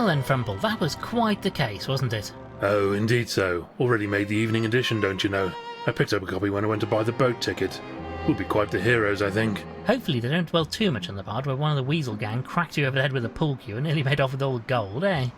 Well then, Frumple, that was quite the case, wasn't it? Oh, indeed so. Already made the evening edition, don't you know? I picked up a copy when I went to buy the boat ticket. We'll be quite the heroes, I think. Hopefully they don't dwell too much on the part where one of the Weasel gang cracked you over the head with a pool cue and nearly made off with all the gold, eh?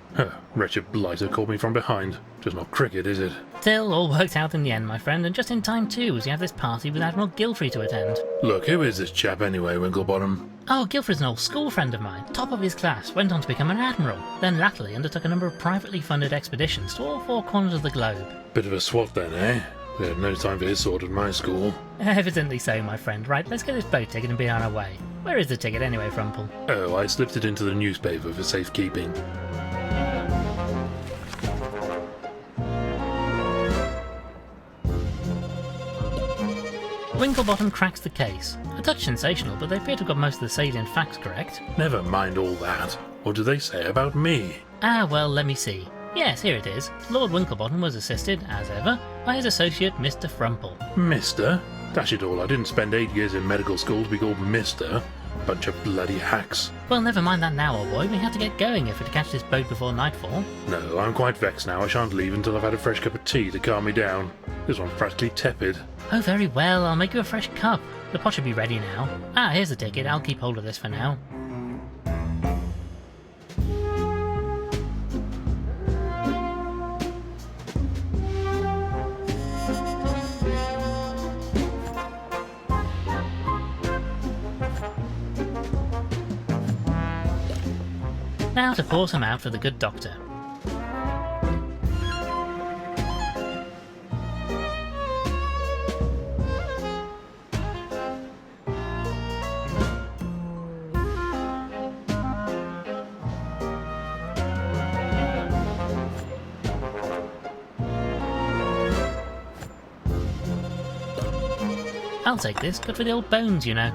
Wretched blighter caught me from behind. Just not cricket, is it? Still, all worked out in the end, my friend, and just in time too, as you have this party with Admiral Gilfrey to attend. Look, who is this chap anyway, Winklebottom? Oh, Gilfrey's an old school friend of mine, top of his class, went on to become an admiral, then latterly undertook a number of privately funded expeditions to all four corners of the globe. Bit of a swot then, eh? We had no time for his sort at my school. Evidently so, my friend. Right, let's get this boat ticket and be on our way. Where is the ticket anyway, Frumple? Oh, I slipped it into the newspaper for safekeeping. Winklebottom cracks the case. A touch sensational, but they appear to have got most of the salient facts correct. Never mind all that. What do they say about me? Ah, well, let me see. Yes, here it is. Lord Winklebottom was assisted, as ever, by his associate, Mr. Frumple. Mister? Dash it all, I didn't spend 8 years in medical school to be called Mister. Bunch of bloody hacks. Well, never mind that now, old boy. We have to get going if we're to catch this boat before nightfall. No, I'm quite vexed now. I shan't leave until I've had a fresh cup of tea to calm me down. This one's practically tepid. Oh, very well. I'll make you a fresh cup. The pot should be ready now. Ah, here's the ticket. I'll keep hold of this for now. Now to pour some out for the good doctor. I'll take this, good for the old bones, you know.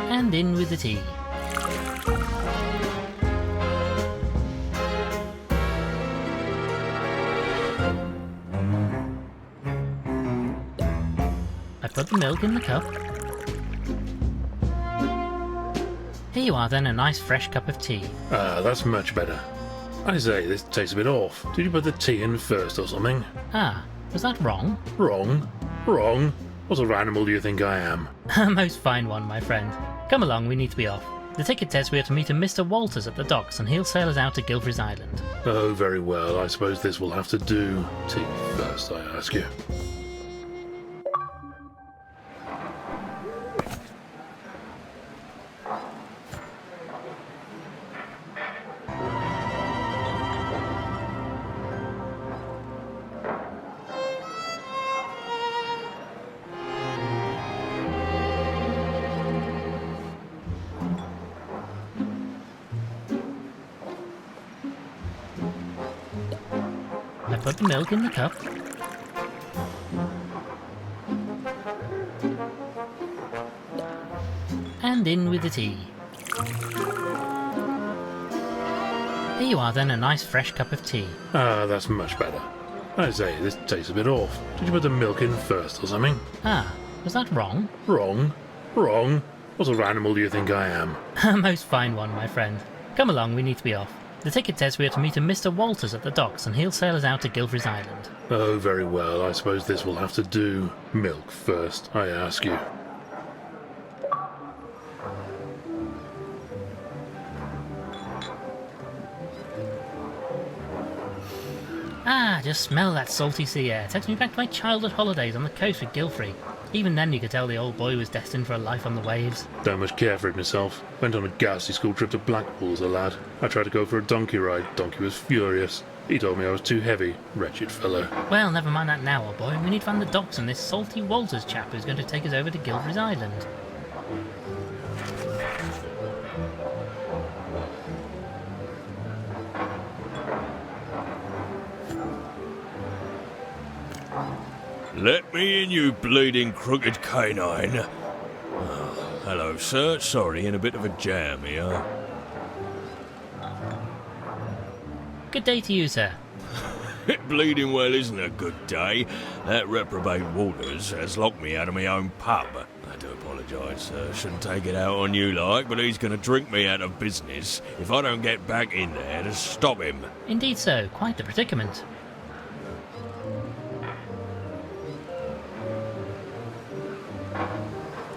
And in with the tea. I put the milk in the cup. Here you are then, a nice fresh cup of tea. Ah, that's much better. I say, this tastes a bit off. Did you put the tea in first or something? Ah, was that wrong? Wrong? Wrong? What sort of animal do you think I am? A most fine one, my friend. Come along, we need to be off. The ticket says we are to meet a Mr. Walters at the docks and he'll sail us out to Gilfrey's Island. Oh, very well. I suppose this will have to do. Tea first, I ask you. I put the milk in the cup. And in with the tea. Here you are then, a nice fresh cup of tea. Ah, that's much better. I say, this tastes a bit off. Did you put the milk in first or something? Ah, was that wrong? Wrong? Wrong? What sort of animal do you think I am? A most fine one, my friend. Come along, we need to be off. The ticket says we are to meet a Mr. Walters at the docks and he'll sail us out to Gilfrey's Island. Oh, very well. I suppose this will have to do. Milk first, I ask you. Ah, just smell that salty sea air. Takes me back to my childhood holidays on the coast with Gilfrey. Even then you could tell the old boy was destined for a life on the waves. Don't much care for it myself. Went on a ghastly school trip to Blackpool as a lad. I tried to go for a donkey ride. Donkey was furious. He told me I was too heavy. Wretched fellow. Well, never mind that now, old boy. We need to find the docks and this salty Walters chap who's going to take us over to Gilfrey's Island. Let me in, you bleeding crooked canine. Hello, sir. Sorry, in a bit of a jam here. Good day to you, sir. It bleeding well isn't a good day. That reprobate Walters has locked me out of my own pub. I do apologise, sir. Shouldn't take it out on you like, but he's going to drink me out of business if I don't get back in there to stop him. Indeed so, quite the predicament.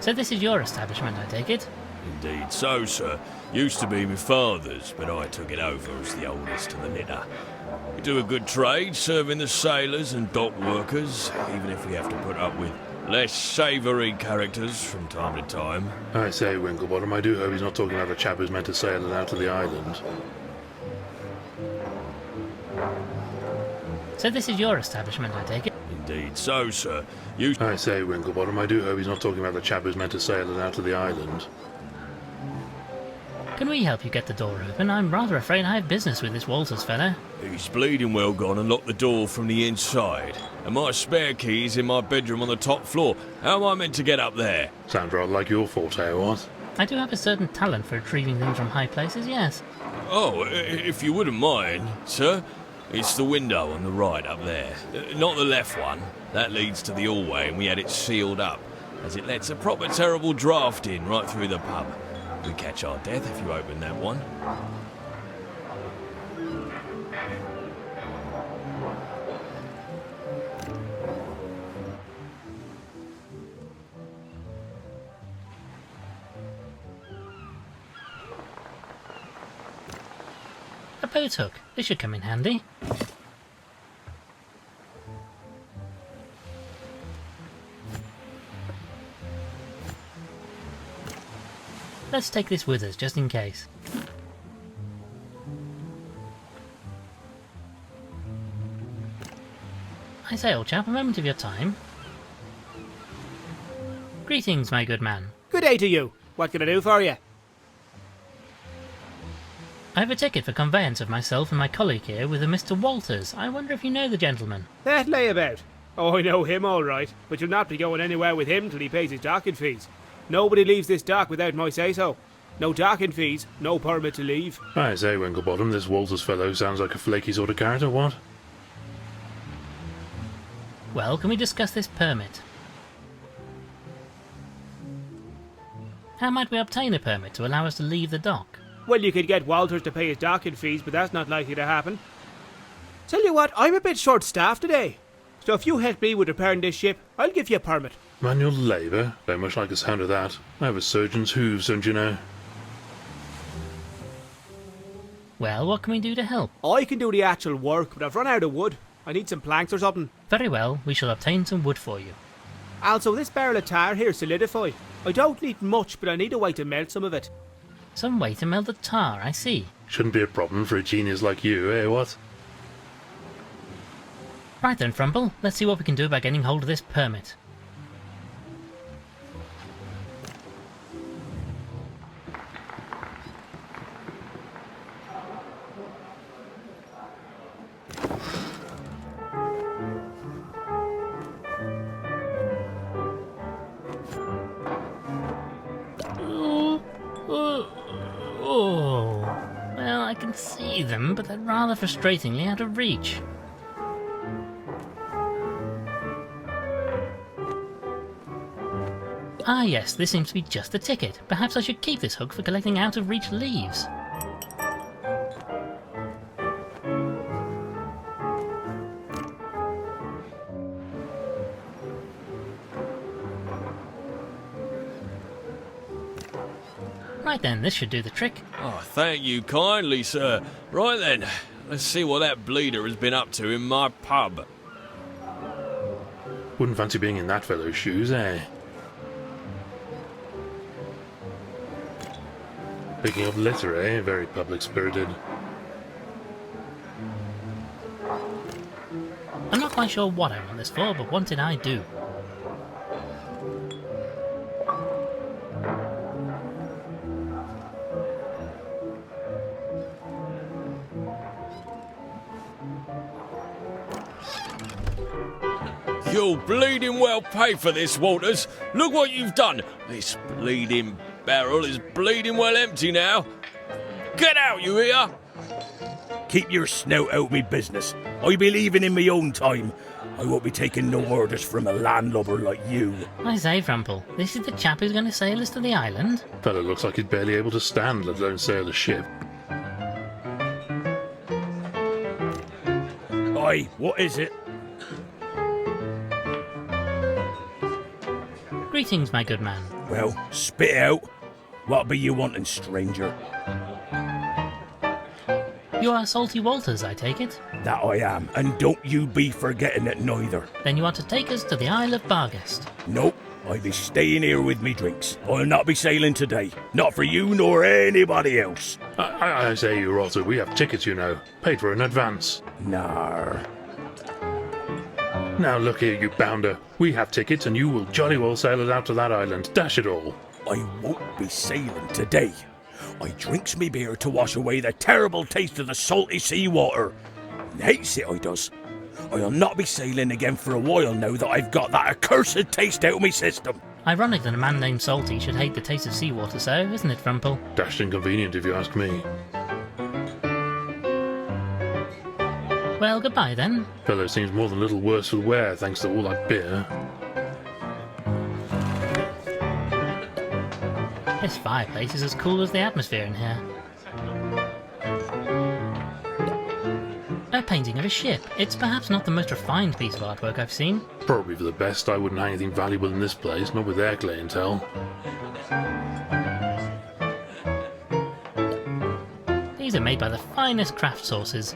So this is your establishment, I take it? Indeed so, sir. Used to be my father's, but I took it over as the oldest of the litter. We do a good trade, serving the sailors and dock workers, even if we have to put up with less savoury characters from time to time. I say, Winklebottom, I do hope he's not talking about the chap who's meant to sail it out to the island. So this is your establishment, I take it? Indeed so, sir. I say, Winklebottom, I do hope he's not talking about the chap who's meant to sail it out to the island. Can we help you get the door open? I'm rather afraid I have business with this Walters fellow. He's bleeding well gone and locked the door from the inside. And my spare key's in my bedroom on the top floor. How am I meant to get up there? Sounds rather like your forte, what? I do have a certain talent for retrieving things from high places, yes. Oh, if you wouldn't mind, sir. It's the window on the right up there. Not the left one. That leads to the hallway and we had it sealed up, as it lets a proper terrible draught in right through the pub. We catch our death if you open that one. A boat hook. This should come in handy. Let's take this with us, just in case. I say, old chap, a moment of your time. Greetings, my good man. Good day to you. What can I do for you? I have a ticket for conveyance of myself and my colleague here with a Mr. Walters. I wonder if you know the gentleman. That layabout. Oh, I know him all right, but you'll not be going anywhere with him till he pays his docking fees. Nobody leaves this dock without my say-so. No docking fees, no permit to leave. I say, Winklebottom, this Walters fellow sounds like a flaky sort of character, what? Well, can we discuss this permit? How might we obtain a permit to allow us to leave the dock? Well, you could get Walters to pay his docking fees, but that's not likely to happen. Tell you what, I'm a bit short-staffed today. So if you help me with repairing this ship, I'll give you a permit. Manual labour? Don't much like the sound of that. I have a surgeon's hooves, don't you know? Well, what can we do to help? I can do the actual work, but I've run out of wood. I need some planks or something. Very well, we shall obtain some wood for you. Also, this barrel of tar here solidified. I don't need much, but I need a way to melt some of it. Some way to melt the tar, I see. Shouldn't be a problem for a genius like you, eh, what? Right then, Frumple, let's see what we can do about getting hold of this permit. Oh, well, I can see them, but they're rather frustratingly out of reach. Ah yes, this seems to be just the ticket. Perhaps I should keep this hook for collecting out-of-reach leaves. Right then, this should do the trick. Oh, thank you kindly, sir. Right then, let's see what that bleeder has been up to in my pub. Wouldn't fancy being in that fellow's shoes, eh? Picking up litter, eh? Very public-spirited. I'm not quite sure what I want this for, but want it I do. You'll bleeding well pay for this, Walters. Look what you've done. This bleeding barrel is bleeding well empty now. Get out, you hear? Keep your snout out me business. I be leaving in me own time. I won't be taking no orders from a landlubber like you. I say, Frumple, this is the chap who's going to sail us to the island? Fellow looks like he's barely able to stand, let alone sail a ship. Aye, what is it? Greetings, my good man. Well, spit it out. What be you wanting, stranger? You are Salty Walters, I take it? That I am, and don't you be forgetting it neither. Then you want to take us to the Isle of Barghest? Nope, I be staying here with me drinks. I'll not be sailing today. Not for you nor anybody else. I say, you rotter, we have tickets, you know. Paid for in advance. Nar. Now look here, you bounder. We have tickets and you will jolly well sail us out to that island. Dash it all. I won't be sailing today. I drinks me beer to wash away the terrible taste of the salty seawater. And hates it, I does. I'll not be sailing again for a while now that I've got that accursed taste out of me system. Ironic that a man named Salty should hate the taste of seawater so, isn't it, Frumple? Dashed inconvenient if you ask me. Well, goodbye then. Fellow seems more than a little worse for wear thanks to all that beer. This fireplace is as cool as the atmosphere in here. A painting of a ship. It's perhaps not the most refined piece of artwork I've seen. Probably for the best. I wouldn't hang anything valuable in this place, not with their clientele. These are made by the finest craft sources.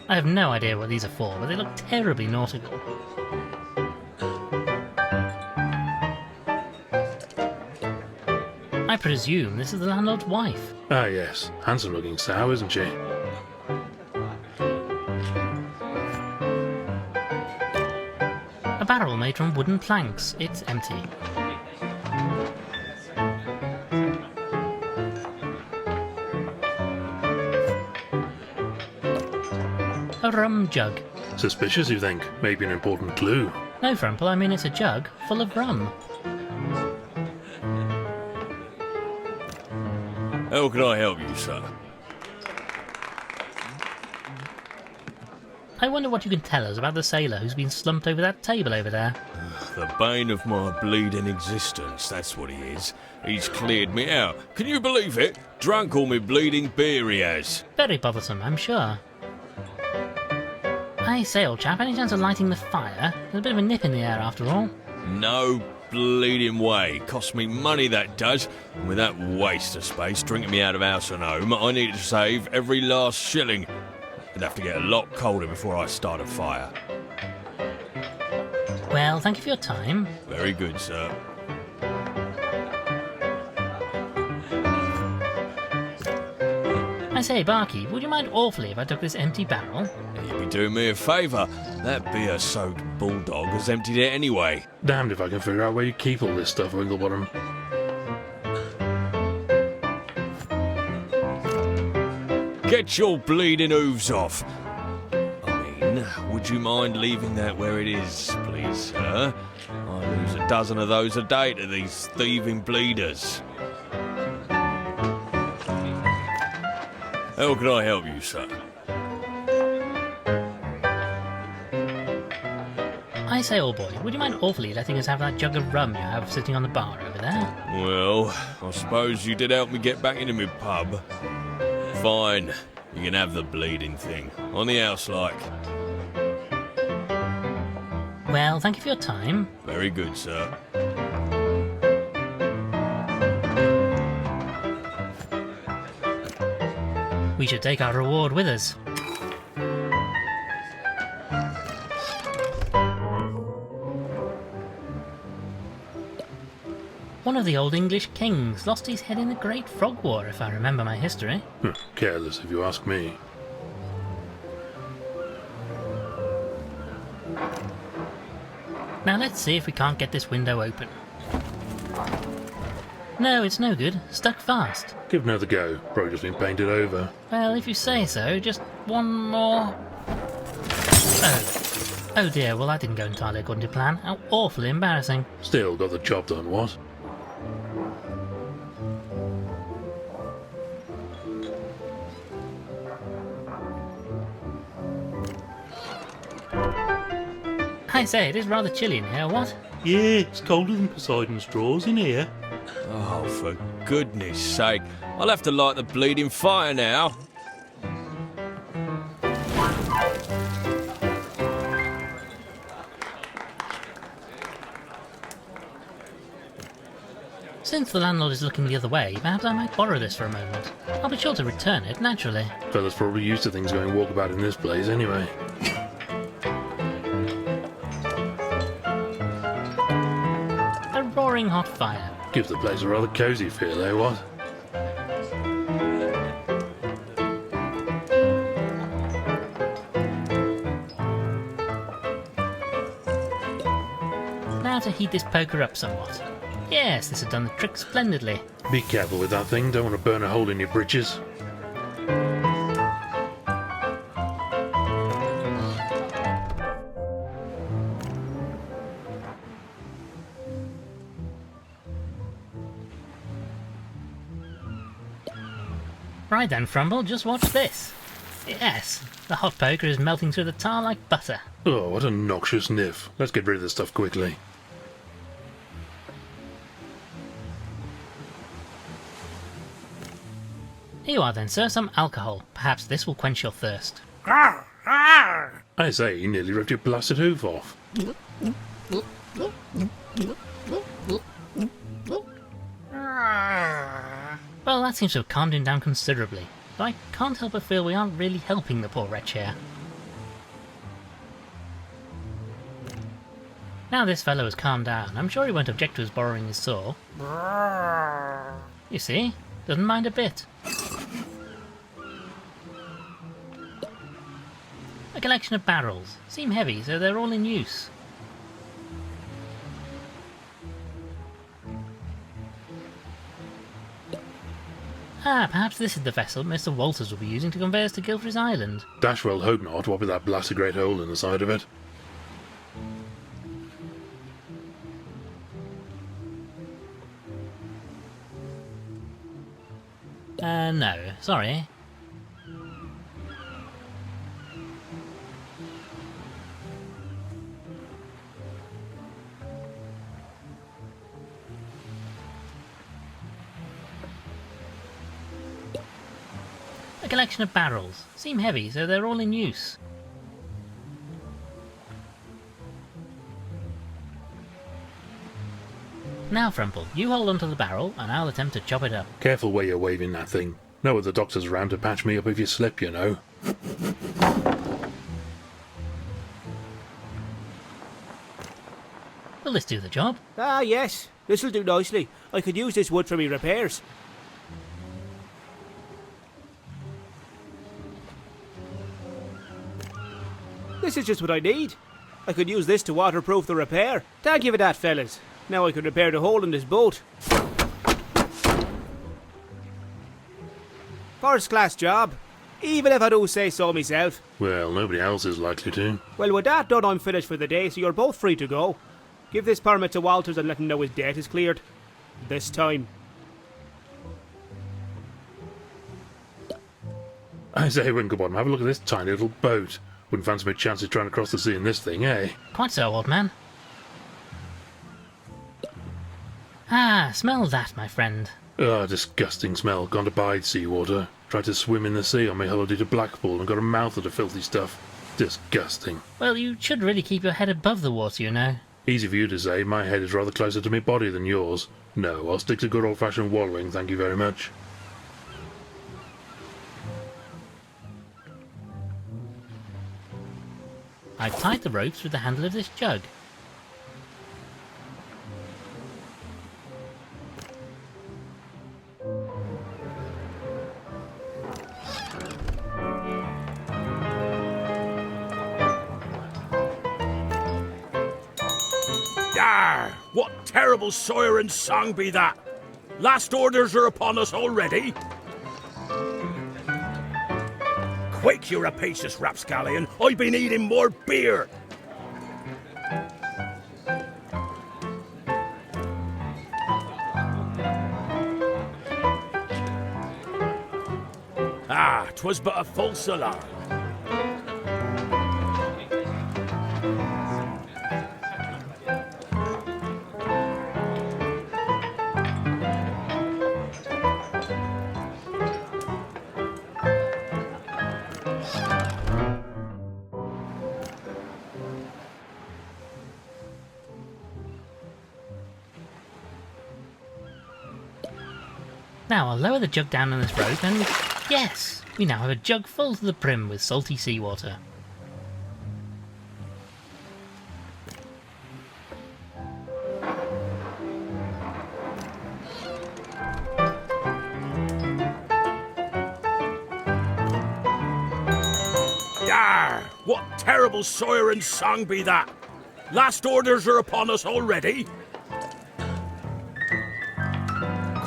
I have no idea what these are for, but they look terribly nautical. I presume this is the landlord's wife. Ah yes, handsome looking sow, isn't she? A barrel made from wooden planks. It's empty. A rum jug. Suspicious, you think? Maybe an important clue. No, Frumple, I mean it's a jug full of rum. How can I help you, sir? I wonder what you can tell us about the sailor who's been slumped over that table over there. The bane of my bleeding existence, that's what he is. He's cleared me out. Can you believe it? Drunk all me bleeding beer he has. Very bothersome, I'm sure. I say, old chap, any chance of lighting the fire? There's a bit of a nip in the air after all. No bleeding way. Cost me money, that does. And with that waste of space drinking me out of house and home, I needed to save every last shilling. It'd have to get a lot colder before I start a fire. Well, thank you for your time. Very good, sir. I say, barkeep, would you mind awfully if I took this empty barrel? You'd be doing me a favour. That beer-soaked bulldog has emptied it anyway. Damned if I can figure out where you keep all this stuff, Winklebottom. Get your bleeding hooves off. I mean, would you mind leaving that where it is, please, sir? I lose a dozen of those a day to these thieving bleeders. How can I help you, sir? I say, old boy, would you mind awfully letting us have that jug of rum you have sitting on the bar over there? Well, I suppose you did help me get back into my pub. Fine, you can have the bleeding thing. On the house, like. Well, thank you for your time. Very good, sir. We should take our reward with us. One of the old English kings lost his head in the Great Frog War, if I remember my history. Careless, if you ask me. Now let's see if we can't get this window open. No, it's no good. Stuck fast. Give another go. Probably just been painted over. Well, if you say so, just one more. Oh dear, well that didn't go entirely according to plan. How awfully embarrassing. Still got the job done, what? I say, it is rather chilly in here, what? Yeah, it's colder than Poseidon's drawers in here. Oh, for goodness sake. I'll have to light the bleeding fire now. Since the landlord is looking the other way, perhaps I might borrow this for a moment. I'll be sure to return it, naturally. Fella's probably used to things going walkabout in this place anyway. A roaring hot fire. Gives the place a rather cosy feel, eh, what? Now to heat this poker up somewhat. Yes, this has done the trick splendidly. Be careful with that thing, don't want to burn a hole in your britches. Right then, Frumble, just watch this. Yes, the hot poker is melting through the tar like butter. Oh, what a noxious niff. Let's get rid of this stuff quickly. Here you are then, sir, some alcohol. Perhaps this will quench your thirst. I say, you nearly ripped your blasted hoof off. Well, that seems to have calmed him down considerably, though I can't help but feel we aren't really helping the poor wretch here. Now this fellow has calmed down, I'm sure he won't object to us borrowing his saw. You see, doesn't mind a bit. A collection of barrels. Seem heavy, so they're all in use. Ah, perhaps this is the vessel Mr. Walters will be using to convey us to Gilfrey's Island. Dash well hope not, what with that blasted great hole in the side of it. No, sorry. A collection of barrels. Seem heavy, so they're all in use. Now, Frumple, you hold onto the barrel, and I'll attempt to chop it up. Careful where you're waving that thing. Know what the doctor's around to patch me up if you slip, you know. Will this do the job? Ah, yes. This'll do nicely. I could use this wood for me repairs. This is just what I need. I could use this to waterproof the repair. Thank you for that, fellas. Now I can repair the hole in this boat. First class job. Even if I do say so myself. Well, nobody else is likely to. Well, with that done, I'm finished for the day, so you're both free to go. Give this permit to Walters and let him know his debt is cleared. This time. I say, Winklebottom, have a look at this tiny little boat. Wouldn't fancy my chances trying to cross the sea in this thing, eh? Quite so, old man. Ah, smell that, my friend. Ah, disgusting smell. Gone to bide seawater. Tried to swim in the sea on my holiday to Blackpool and got a mouth of the filthy stuff. Disgusting. Well, you should really keep your head above the water, you know. Easy for you to say. My head is rather closer to my body than yours. No, I'll stick to good old-fashioned wallowing, thank you very much. I've tied the ropes with the handle of this jug. Yar! What terrible siren song be that? Last orders are upon us already. Quick, you rapacious rapscallion. I've been eating more beer. Ah, 'twas but a false alarm. Now I'll lower the jug down on this rope and... yes! We now have a jug full to the brim with salty seawater. Yar! What terrible siren song be that? Last orders are upon us already.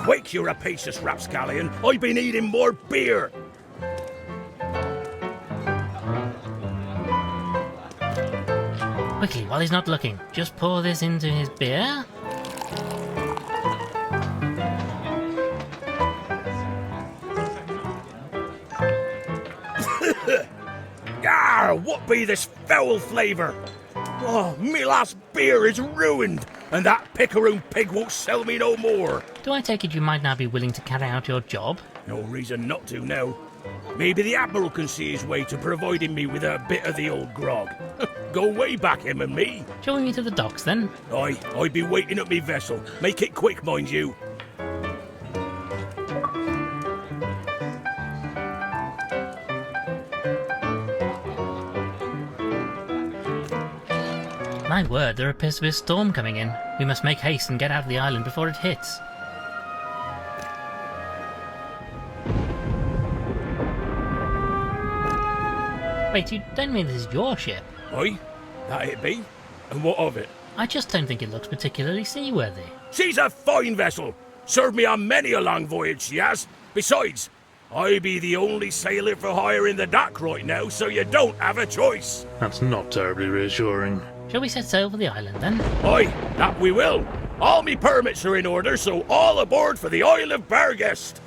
Quick, you rapacious rapscallion. I've been eating more beer. Quickly, while he's not looking, just pour this into his beer. Yar! What be this foul flavour? Oh, me last beer is ruined, and that picaroon pig won't sell me no more. Do I take it you might now be willing to carry out your job? No reason not to now. Maybe the Admiral can see his way to providing me with a bit of the old grog. Go way back, him and me. Shall we meet at the docks then? Aye, I'd be waiting at me vessel. Make it quick, mind you. My word, there appears to be a storm coming in. We must make haste and get out of the island before it hits. Wait, you don't mean this is your ship? Aye, that it be. And what of it? I just don't think it looks particularly seaworthy. She's a fine vessel. Served me on many a long voyage, she has. Besides, I be the only sailor for hire in the dock right now, so you don't have a choice. That's not terribly reassuring. Shall we set sail for the island then? Aye, that we will. All me permits are in order, so all aboard for the Isle of Barghest.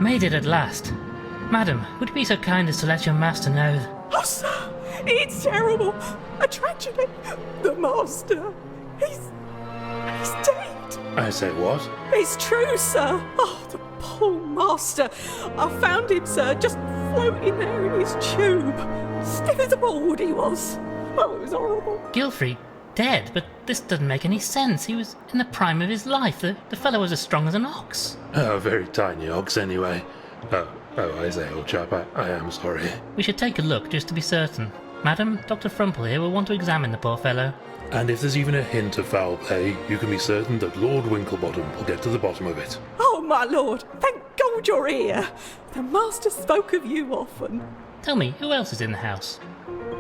Made it at last. Madam, would you be so kind as to let your master know? Oh, sir, it's terrible. A tragedy. The master, he's dead. I say what? It's true, sir. Oh, the poor master. I found him, sir, just floating there in his tube. Stiff as a board he was. Oh, it was horrible. Gilfrey, dead? But this doesn't make any sense. He was in the prime of his life. The fellow was as strong as an ox. A very tiny ox, anyway. Oh, I say, old chap, I am sorry. We should take a look, just to be certain. Madam, Dr. Frumple here will want to examine the poor fellow. And if there's even a hint of foul play, you can be certain that Lord Winklebottom will get to the bottom of it. Oh, my lord, thank God you're here. The master spoke of you often. Tell me, who else is in the house?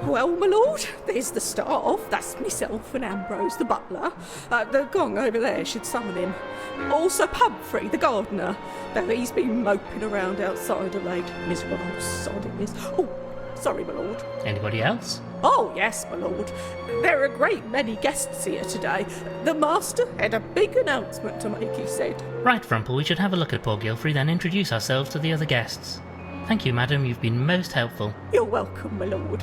Well, my lord, there's the staff. That's myself and Ambrose, the butler. The gong over there should summon him. Also Pumphrey, the gardener. Though he's been moping around outside of late. Miserable old sod he is. Oh, sorry, my lord. Anybody else? Oh, yes, my lord. There are a great many guests here today. The master had a big announcement to make, he said. Right, Frumple, we should have a look at poor Gilfrey, then introduce ourselves to the other guests. Thank you, madam, you've been most helpful. You're welcome, my lord.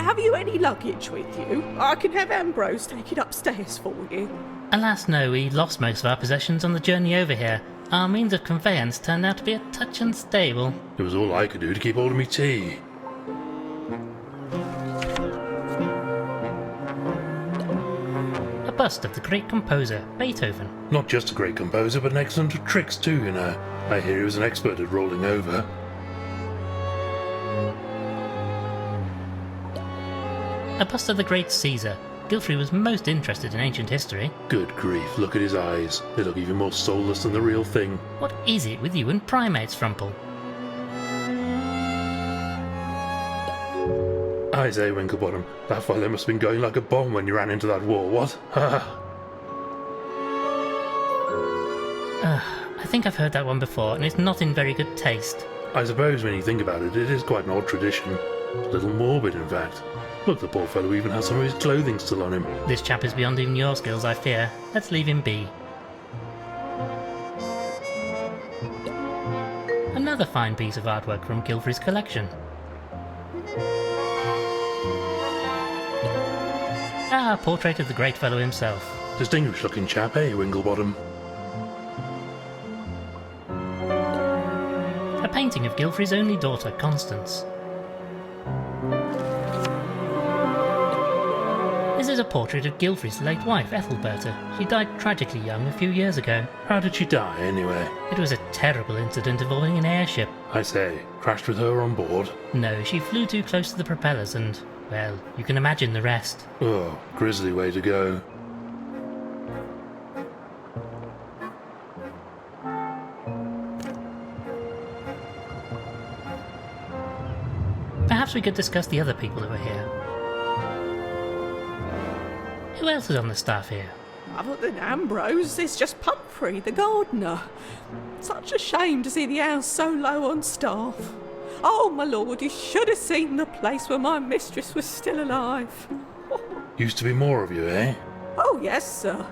have you any luggage with you? I can have Ambrose take it upstairs for you. Alas no, we lost most of our possessions on the journey over here. Our means of conveyance turned out to be a touch unstable. It was all I could do to keep hold of me tea. A bust of the great composer, Beethoven. Not just a great composer, but an excellent at tricks too, you know. I hear he was an expert at rolling over. A bust of the great Caesar. Gilfrey was most interested in ancient history. Good grief, look at his eyes. They look even more soulless than the real thing. What is it with you and primates, Frumple? I say, Winklebottom, that fella must have been going like a bomb when you ran into that wall, what? I think I've heard that one before, and it's not in very good taste. I suppose when you think about it, it is quite an odd tradition. A little morbid, in fact. Look, the poor fellow even has some of his clothing still on him. This chap is beyond even your skills, I fear. Let's leave him be. Another fine piece of artwork from Gilfrey's collection. Ah, a portrait of the great fellow himself. Distinguished looking chap, eh, Winklebottom? A painting of Gilfrey's only daughter, Constance. This is a portrait of Gilfrey's late wife, Ethelberta. She died tragically young a few years ago. How did she die, anyway? It was a terrible incident involving an airship. I say, crashed with her on board? No, she flew too close to the propellers and, well, you can imagine the rest. Oh, grisly way to go. Perhaps we could discuss the other people who are here. Who else is on the staff here? Other than Ambrose, there's just Pumphrey, the gardener. Such a shame to see the house so low on staff. Oh, my lord, you should have seen the place when my mistress was still alive. Used to be more of you, eh? Oh, yes, sir.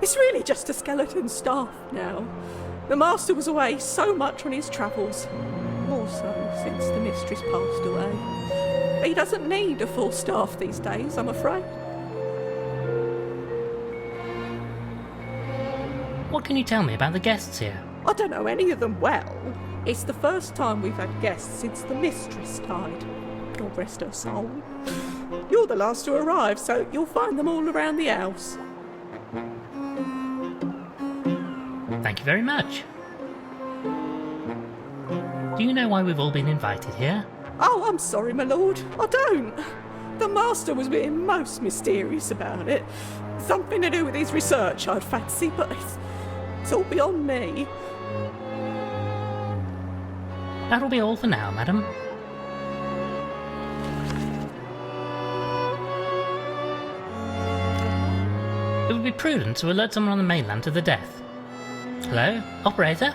It's really just a skeleton staff now. The master was away so much on his travels. More so since the mistress passed away. He doesn't need a full staff these days, I'm afraid. What can you tell me about the guests here? I don't know any of them well. It's the first time we've had guests since the mistress died. God rest her soul. You're the last to arrive, so you'll find them all around the house. Thank you very much. Do you know why we've all been invited here? Oh, I'm sorry, my lord. I don't. The master was being most mysterious about it. Something to do with his research, I'd fancy, but it's all beyond me. That'll be all for now, madam. It would be prudent to alert someone on the mainland to the death. Hello? Operator?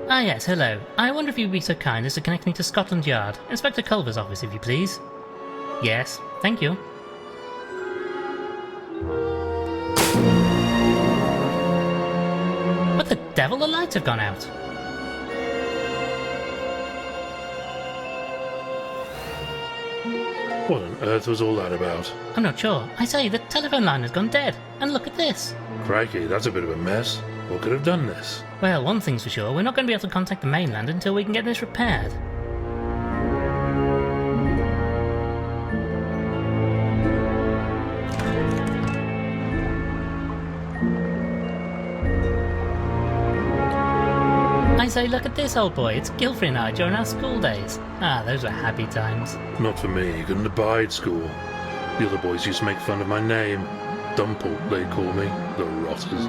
Ah yes, hello. I wonder if you'd be so kind as to connect me to Scotland Yard. Inspector Culver's office, if you please. Yes, thank you. What the devil? The lights have gone out. What on earth was all that about? I'm not sure. I say, the telephone line has gone dead. And look at this. Crikey, that's a bit of a mess. What could have done this? Well, one thing's for sure, we're not going to be able to contact the mainland until we can get this repaired. I say, look at this, old boy. It's Gilfrey and I during our school days. Ah, those were happy times. Not for me, couldn't abide school. The other boys used to make fun of my name. Dumple, they'd call me. The rotters.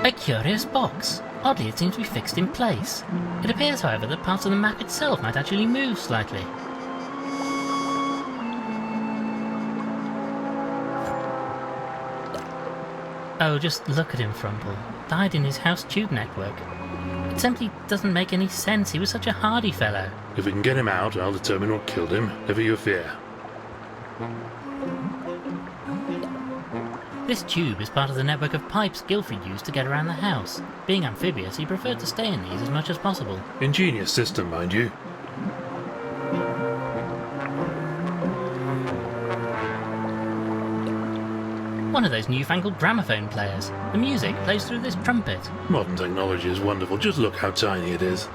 A curious box. Oddly, it seems to be fixed in place. It appears, however, that parts of the map itself might actually move slightly. Oh, just look at him, Frumple. Died in his house tube network. It simply doesn't make any sense. He was such a hardy fellow. If we can get him out, I'll determine what killed him. Never you fear. This tube is part of the network of pipes Gilfrey used to get around the house. Being amphibious, he preferred to stay in these as much as possible. Ingenious system, mind you. One of those newfangled gramophone players. The music plays through this trumpet. Modern technology is wonderful, just look how tiny it is.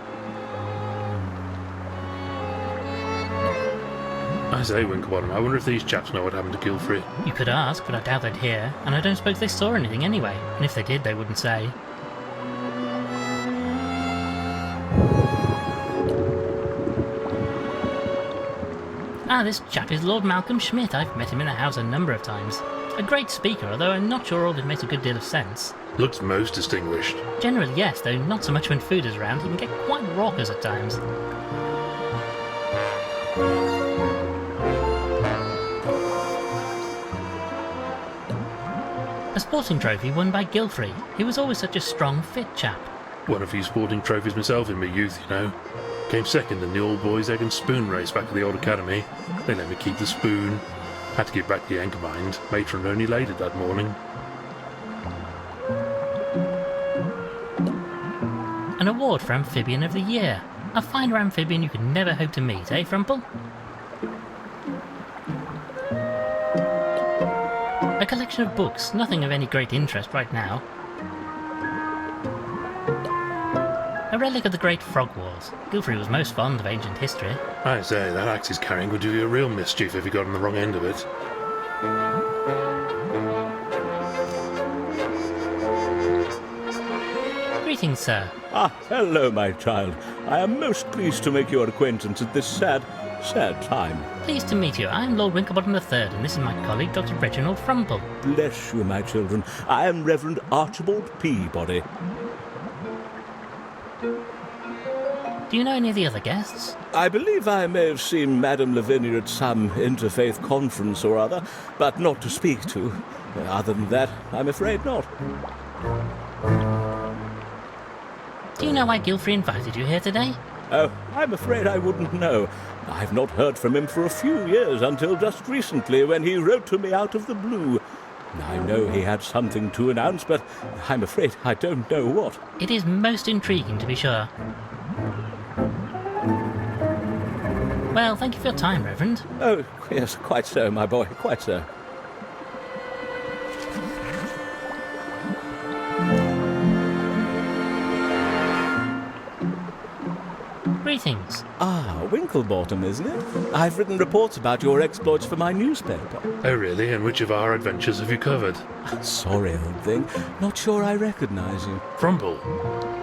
I say, Winklebottom, I wonder if these chaps know what happened to Gilfrey. You could ask, but I doubt they'd hear, and I don't suppose they saw anything anyway, and if they did, they wouldn't say. Ah, this chap is Lord Malcolm Schmidt. I've met him in the house a number of times. A great speaker, although I'm not sure all of it makes a good deal of sense. Looks most distinguished. Generally, yes, though not so much when food is around. He can get quite raucous at times. A sporting trophy won by Gilfrey. He was always such a strong, fit chap. Won a few sporting trophies myself in my youth, you know. Came second in the all boys egg and spoon race back at the old academy. They let me keep the spoon. Had to give back the anchor mind. Matron only laid it that morning. An award for Amphibian of the Year. A finer amphibian you could never hope to meet, eh, Frumple? A collection of books, nothing of any great interest right now. A relic of the Great Frog Wars. Gilfrey was most fond of ancient history. I say, that axe he's carrying would do you a real mischief if he got on the wrong end of it. Greetings, sir. Ah, hello, my child. I am most pleased to make your acquaintance at this sad time. Pleased to meet you. I am Lord Winklebottom III, and this is my colleague, Dr. Reginald Frumple. Bless you, my children. I am Reverend Archibald Peabody. Do you know any of the other guests? I believe I may have seen Madame Lavinia at some interfaith conference or other, but not to speak to. Other than that, I'm afraid not. Do you know why Gilfrey invited you here today? Oh, I'm afraid I wouldn't know. I've not heard from him for a few years, until just recently when he wrote to me out of the blue. I know he had something to announce, but I'm afraid I don't know what. It is most intriguing, to be sure. Well, thank you for your time, Reverend. Oh, yes, quite so, my boy, quite so. Greetings. Ah, Winklebottom, isn't it? I've written reports about your exploits for my newspaper. Oh really? And which of our adventures have you covered? Sorry, old thing. Not sure I recognise you. Frumple?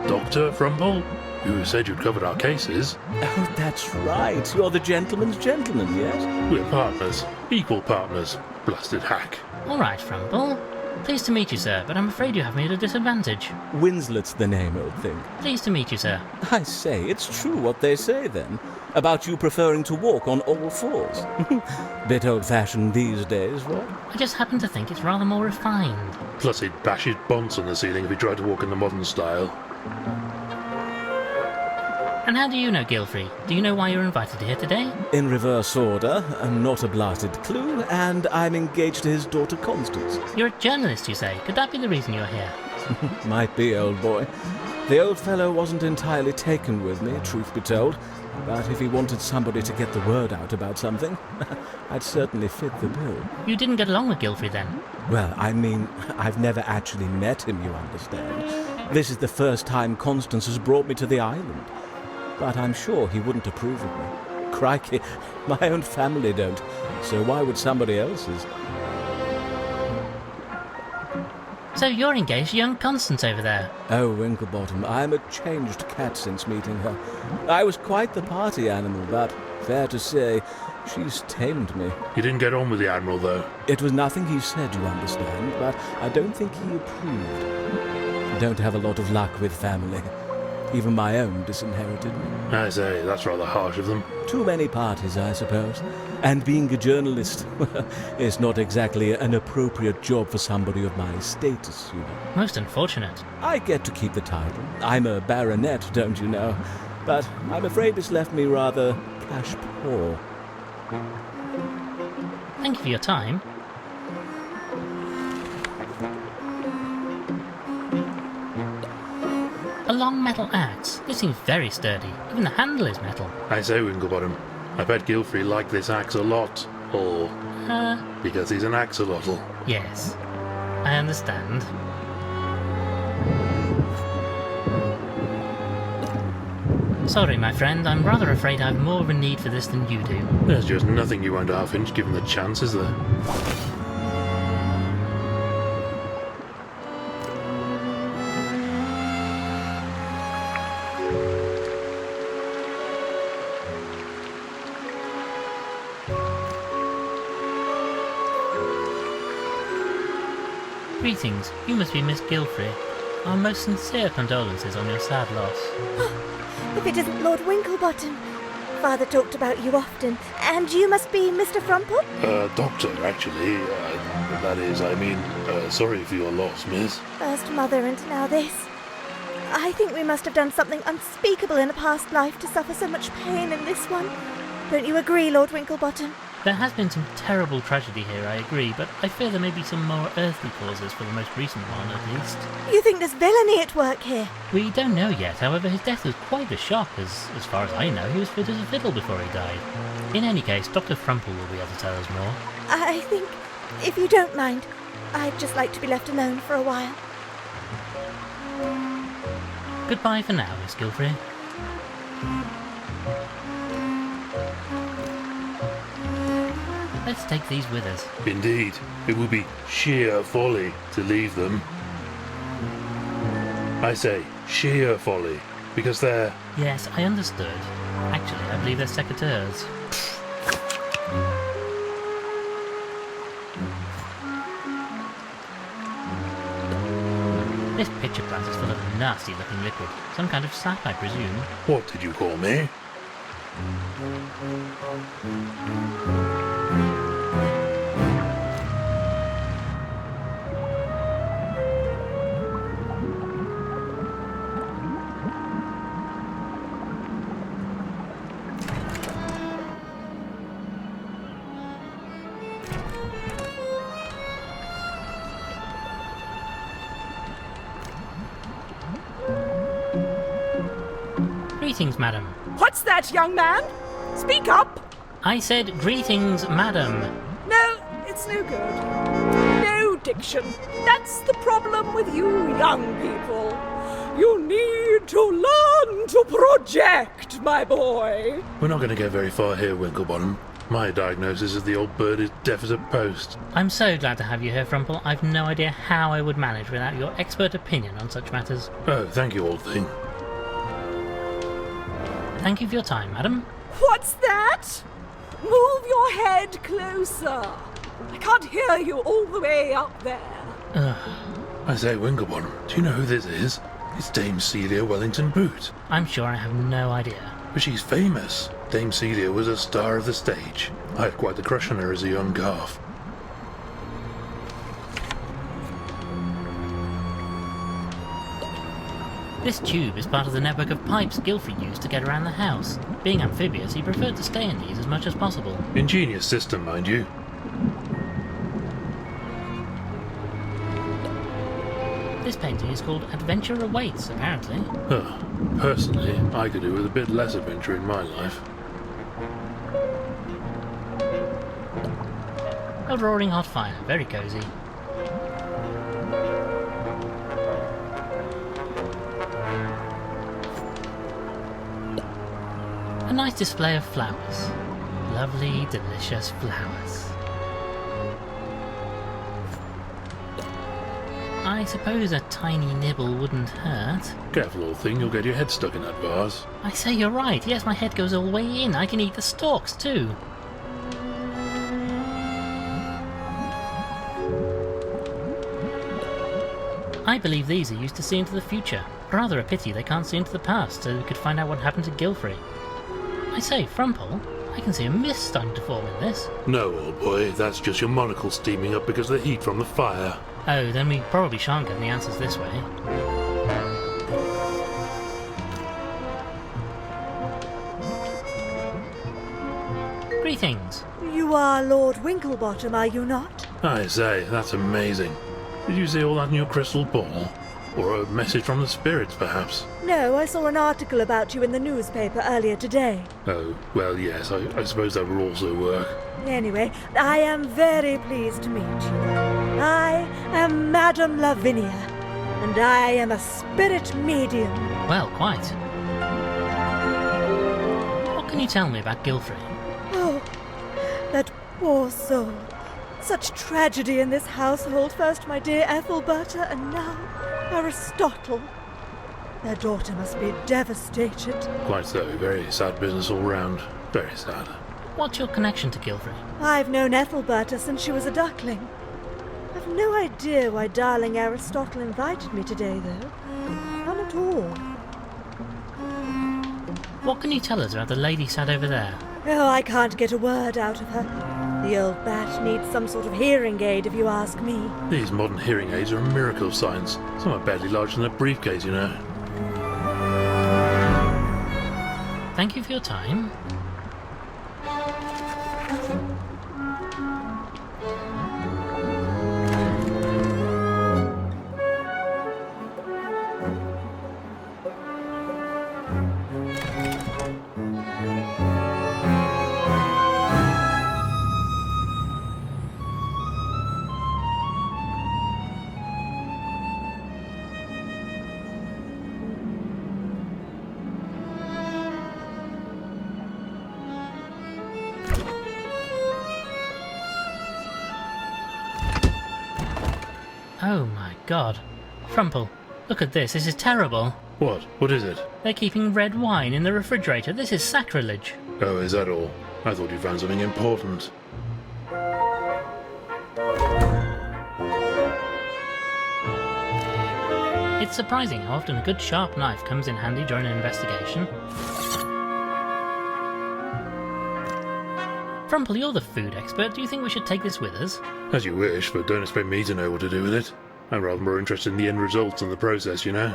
Dr. Frumple? You said you'd covered our cases. Oh, that's right. You're the gentleman's gentleman, yes? We're partners. Equal partners. Blasted hack. All right, Frumple. Pleased to meet you, sir, but I'm afraid you have me at a disadvantage. Winslet's the name, old thing. Pleased to meet you, sir. I say, it's true what they say, then, about you preferring to walk on all fours. Bit old-fashioned these days, what? I just happen to think it's rather more refined. Plus he'd bash his bonds on the ceiling if he tried to walk in the modern style. And how do you know Gilfrey? Do you know why you're invited here today? In reverse order, not a blasted clue, and I'm engaged to his daughter Constance. You're a journalist, you say. Could that be the reason you're here? Might be, old boy. The old fellow wasn't entirely taken with me, truth be told, but if he wanted somebody to get the word out about something, I'd certainly fit the bill. You didn't get along with Gilfrey, then? Well, I mean, I've never actually met him, you understand. This is the first time Constance has brought me to the island. But I'm sure he wouldn't approve of me. Crikey, my own family don't, so why would somebody else's? So you're engaged to young Constance over there? Oh, Winklebottom, I'm a changed cat since meeting her. I was quite the party animal, but fair to say, she's tamed me. You didn't get on with the Admiral, though. It was nothing he said, you understand, but I don't think he approved. Don't have a lot of luck with family. Even my own disinherited me. I say, that's rather harsh of them. Too many parties, I suppose. And being a journalist is not exactly an appropriate job for somebody of my status, you know. Most unfortunate. I get to keep the title. I'm a baronet, don't you know? But I'm afraid it's left me rather cash poor. Thank you for your time. long metal axe. This seems very sturdy. Even the handle is metal. I say, Winklebottom, I bet Gilfrey liked this axe a lot. Or because he's an axolotl. Yes. I understand. Sorry, my friend, I'm rather afraid I've more of a need for this than you do. There's just nothing you won't half-inch given the chance, is there? Greetings, you must be Miss Gilfrey. Our most sincere condolences on your sad loss. If it isn't Lord Winklebottom. Father talked about you often. And you must be Mr. Frumple? Doctor, actually. That is, I mean, sorry for your loss, miss. First mother and now this. I think we must have done something unspeakable in a past life to suffer so much pain in this one. Don't you agree, Lord Winklebottom? There has been some terrible tragedy here, I agree, but I fear there may be some more earthly causes for the most recent one, at least. You think there's villainy at work here? We don't know yet, however, his death was quite a shock, as far as I know, he was fit as a fiddle before he died. In any case, Dr. Frumple will be able to tell us more. I think, if you don't mind, I'd just like to be left alone for a while. Goodbye for now, Miss Gilfrey. Let's take these with us. Indeed, it would be sheer folly to leave them. I say sheer folly, because they're... Yes, I understood. Actually, I believe they're secateurs. This pitcher plant is full of nasty-looking liquid. Some kind of sap, I presume. What did you call me? Greetings, madam. What's that, young man? Speak up! I said greetings, madam. No, it's no good. No diction. That's the problem with you young people. You need to learn to project, my boy. We're not going to get very far here, Winklebottom. My diagnosis is the old bird is deaf as a post. I'm so glad to have you here, Frumple. I've no idea how I would manage without your expert opinion on such matters. Oh, thank you, old thing. Thank you for your time, madam. What's that? Move your head closer. I can't hear you all the way up there. I say, Winklebottom, do you know who this is? It's Dame Celia Wellington Boot. I'm sure I have no idea. But she's famous. Dame Celia was a star of the stage. I had quite the crush on her as a young calf. This tube is part of the network of pipes Gilfrey used to get around the house. Being amphibious, he preferred to stay in these as much as possible. Ingenious system, mind you. This painting is called Adventure Awaits, apparently. Personally, I could do with a bit less adventure in my life. A roaring hot fire, very cosy. A nice display of flowers. Lovely, delicious flowers. I suppose a tiny nibble wouldn't hurt. Careful, old thing, you'll get your head stuck in that vase. I say you're right. Yes, my head goes all the way in. I can eat the stalks too. I believe these are used to see into the future. Rather a pity they can't see into the past, so we could find out what happened to Gilfrey. I say, Frumple, I can see a mist starting to form in this. No, old boy, that's just your monocle steaming up because of the heat from the fire. Oh, then we probably shan't get the answers this way. Greetings. You are Lord Winklebottom, are you not? I say, that's amazing. Did you see all that in your crystal ball? Or a message from the spirits, perhaps? No, I saw an article about you in the newspaper earlier today. Oh, well, yes, I suppose that would also work. Anyway, I am very pleased to meet you. I am Madame Lavinia, and I am a spirit medium. Well, quite. What can you tell me about Gilfrey? Oh, that poor soul. Such tragedy in this household. First my dear Ethelberta, and now Aristotle. Their daughter must be devastated. Quite so. Very sad business all round. Very sad. What's your connection to Gilfrey? I've known Ethelberta since she was a duckling. I've no idea why darling Aristotle invited me today, though. None at all. What can you tell us about the lady sat over there? Oh, I can't get a word out of her. The old bat needs some sort of hearing aid, if you ask me. These modern hearing aids are a miracle of science. Some are barely larger than a briefcase, you know. Thank you for your time. Oh my god. Frumple, look at this. This is terrible. What? What is it? They're keeping red wine in the refrigerator. This is sacrilege. Oh, is that all? I thought you found something important. It's surprising how often a good sharp knife comes in handy during an investigation. Frumple, you're the food expert. Do you think we should take this with us? As you wish, but don't expect me to know what to do with it. I'm rather more interested in the end results than the process, you know.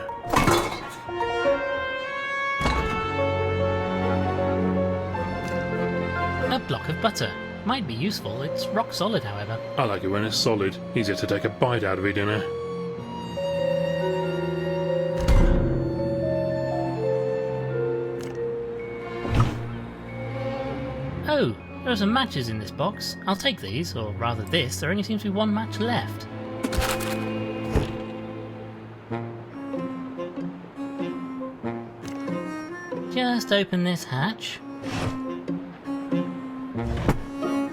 A block of butter. Might be useful. It's rock solid, however. I like it when it's solid. Easier to take a bite out of it, you know. Oh, there are some matches in this box. I'll take these, or rather this. There only seems to be one match left. Just open this hatch.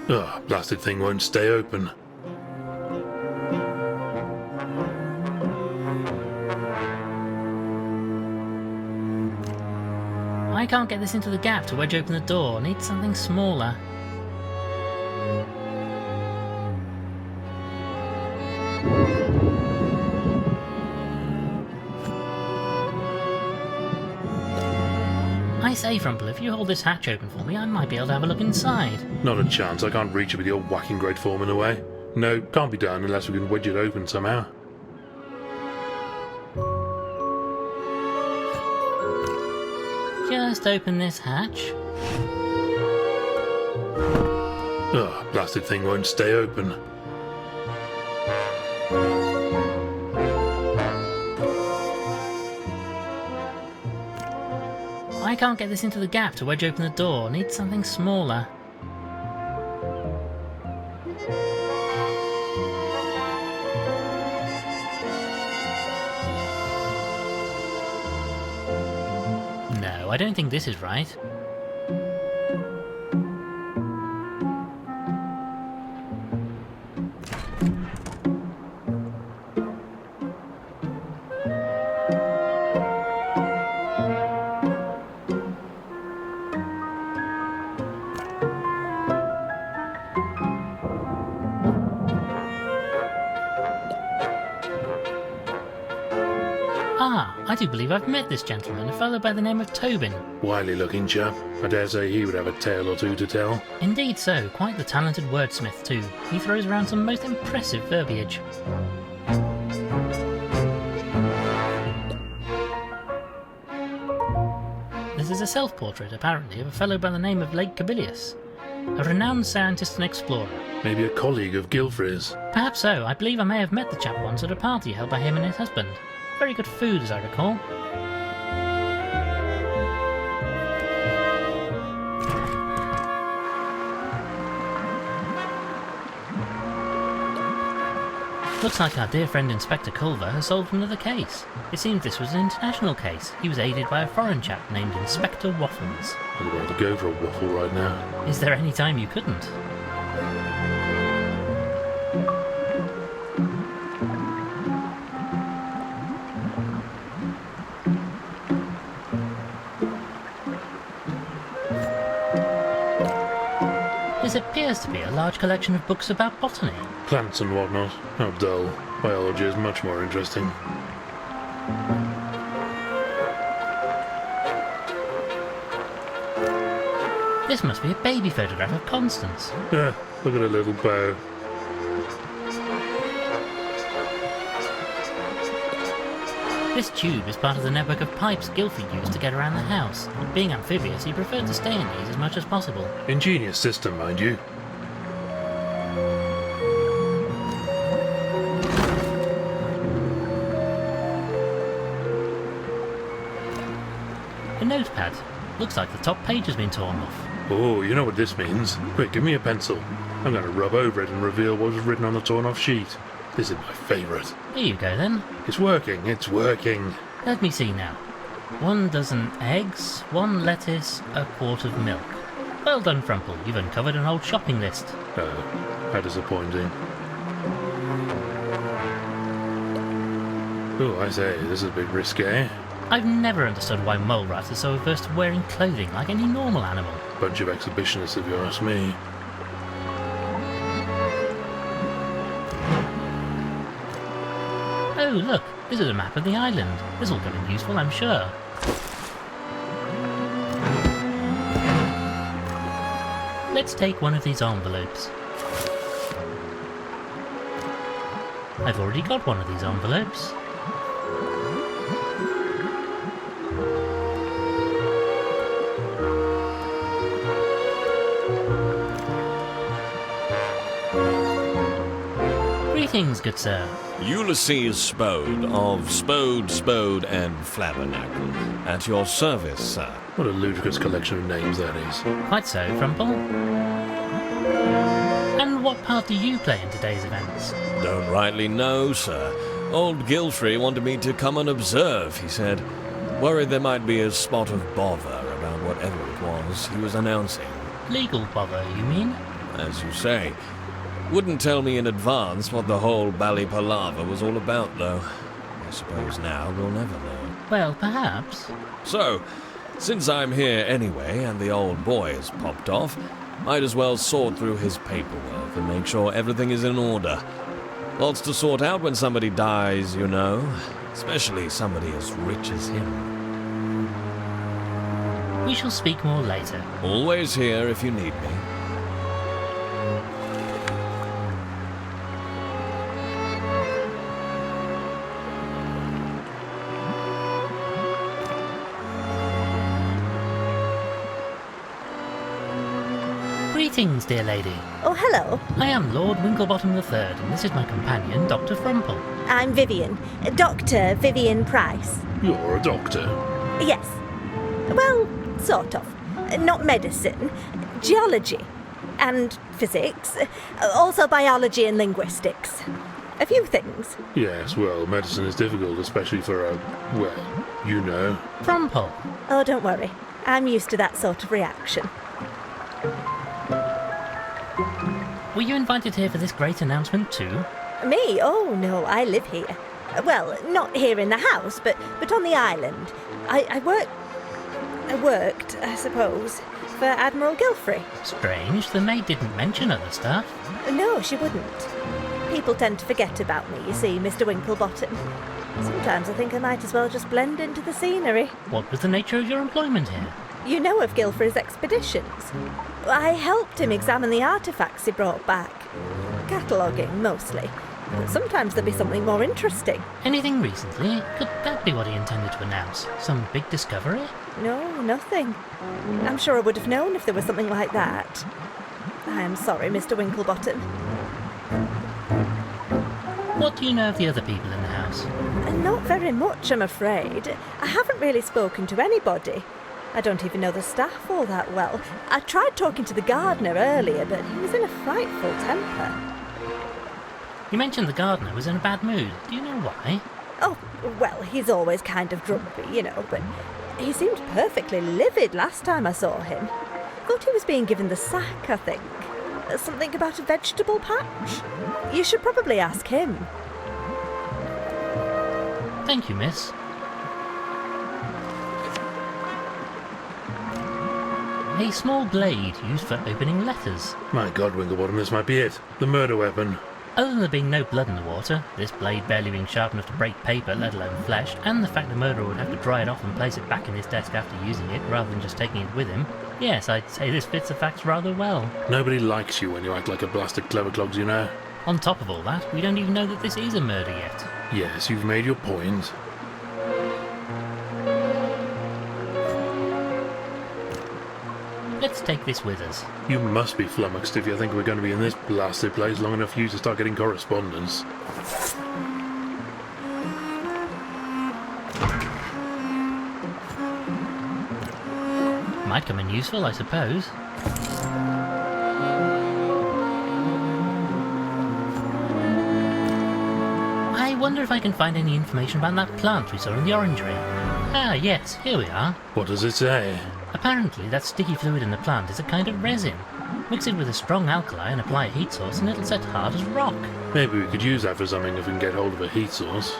Ugh, blasted thing won't stay open. I can't get this into the gap to wedge open the door. Need something smaller. I say, Frumple, if you hold this hatch open for me, I might be able to have a look inside. Not a chance. I can't reach it with your whacking great form in the way. No, can't be done unless we can wedge it open somehow. Just open this hatch. Ugh, blasted thing won't stay open. I can't get this into the gap to wedge open the door. Need something smaller. No, I don't think this is right. Ah, I do believe I've met this gentleman, a fellow by the name of Tobin. Wily looking chap. I dare say he would have a tale or two to tell. Indeed so, quite the talented wordsmith too. He throws around some most impressive verbiage. This is a self-portrait, apparently, of a fellow by the name of Lake Cabilius, a renowned scientist and explorer. Maybe a colleague of Gilfrey's. Perhaps so. I believe I may have met the chap once at a party held by him and his husband. Very good food, as I recall. Looks like our dear friend Inspector Culver has solved another case. It seems this was an international case. He was aided by a foreign chap named Inspector Waffles. I'd rather go for a waffle right now. Is there any time you couldn't? This appears to be a large collection of books about botany. Plants and whatnot. How dull. Biology is much more interesting. This must be a baby photograph of Constance. Yeah, look at her little bow. This tube is part of the network of pipes Guilford used to get around the house. Being amphibious, he preferred to stay in these as much as possible. Ingenious system, mind you. A notepad. Looks like the top page has been torn off. Oh, you know what this means. Quick, give me a pencil. I'm going to rub over it and reveal what was written on the torn-off sheet. This is my favourite. Here you go then. It's working, it's working. Let me see now. 1 dozen eggs, 1 lettuce, a quart of milk. Well done, Frumple. You've uncovered an old shopping list. How disappointing. Oh, I say, this is a bit risque. I've never understood why mole rats are so averse to wearing clothing like any normal animal. Bunch of exhibitionists, if you ask me. Oh, look, this is a map of the island. This will come in useful, I'm sure. Let's take one of these envelopes. I've already got one of these envelopes. Greetings, good sir. Ulysses Spode of Spode, and Flabbernacle. At your service, sir. What a ludicrous collection of names that is. Quite so, Frumple. And what part do you play in today's events? Don't rightly know, sir. Old Gilfrey wanted me to come and observe, he said. Worried there might be a spot of bother about whatever it was he was announcing. Legal bother, you mean? As you say. Wouldn't tell me in advance what the whole bally palaver was all about, though. I suppose now we'll never know. Well, perhaps. So, since I'm here anyway and the old boy has popped off, might as well sort through his paperwork and make sure everything is in order. Lots to sort out when somebody dies, you know. Especially somebody as rich as him. We shall speak more later. Always here if you need me. Greetings, dear lady. Oh, hello. I am Lord Winklebottom III, and this is my companion, Dr. Frumple. I'm Vivian. Dr. Vivian Price. You're a doctor. Yes. Well, sort of. Not medicine. Geology. And physics. Also biology and linguistics. A few things. Yes, well, medicine is difficult, especially for a, well, you know. Frumple. Oh, don't worry. I'm used to that sort of reaction. Were you invited here for this great announcement too? Me? Oh, no, I live here. Well, not here in the house, but on the island. I worked, I suppose, for Admiral Gilfrey. Strange, the maid didn't mention other stuff. No, she wouldn't. People tend to forget about me, you see, Mr. Winklebottom. Sometimes I think I might as well just blend into the scenery. What was the nature of your employment here? You know of Gilfrey's expeditions. I helped him examine the artefacts he brought back. Cataloguing, mostly. But sometimes there'd be something more interesting. Anything recently? Could that be what he intended to announce? Some big discovery? No, nothing. I'm sure I would have known if there was something like that. I am sorry, Mr. Winklebottom. What do you know of the other people in the house? house? Not very much, I'm afraid. I haven't really spoken to anybody. I don't even know the staff all that well. I tried talking to the gardener earlier, but he was in a frightful temper. You mentioned the gardener was in a bad mood. Do you know why? Oh, well, he's always kind of grumpy, you know, but he seemed perfectly livid last time I saw him. Thought he was being given the sack, I think. Something about a vegetable patch? You should probably ask him. Thank you, miss. A small blade used for opening letters. My God, Winklebottom, this might be it. The murder weapon. Other than there being no blood in the water, this blade barely being sharp enough to break paper, let alone flesh, and the fact the murderer would have to dry it off and place it back in his desk after using it, rather than just taking it with him, yes, I'd say this fits the facts rather well. Nobody likes you when you act like a blasted clever clogs, you know. On top of all that, we don't even know that this is a murder yet. Yes, you've made your point. Let's take this with us. You must be flummoxed if you think we're going to be in this blasted place long enough for you to start getting correspondence. Might come in useful, I suppose. I wonder if I can find any information about that plant we saw in the orangery. Ah, yes, here we are. What does it say? Apparently, that sticky fluid in the plant is a kind of resin. Mix it with a strong alkali and apply a heat source and it'll set hard as rock. Maybe we could use that for something if we can get hold of a heat source.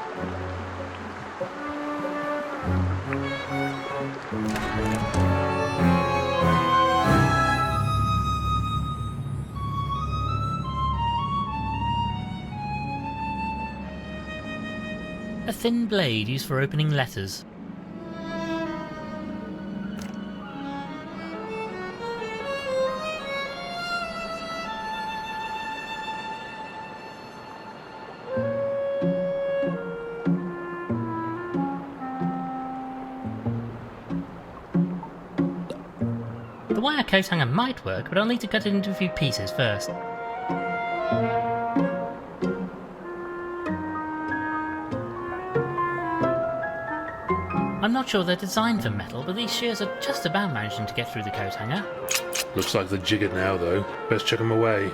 A thin blade used for opening letters. The wire coat hanger might work, but I'll need to cut it into a few pieces first. I'm not sure they're designed for metal, but these shears are just about managing to get through the coat hanger. Looks like they're jiggered now, though. Best chuck them away.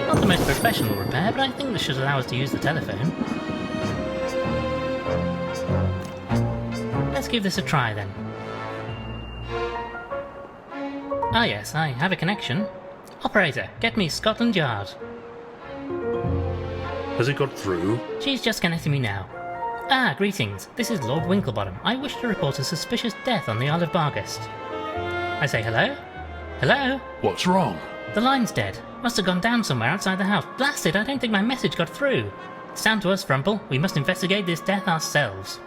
Not the most professional repair, but I think this should allow us to use the telephone. Let's give this a try then. Ah yes, I have a connection. Operator, get me Scotland Yard. Has it got through? She's just connecting me now. Ah, greetings. This is Lord Winklebottom. I wish to report a suspicious death on the Isle of Bargast. I say hello? Hello? What's wrong? The line's dead. Must have gone down somewhere outside the house. Blast it, I don't think my message got through. It's down to us, Frumple. We must investigate this death ourselves.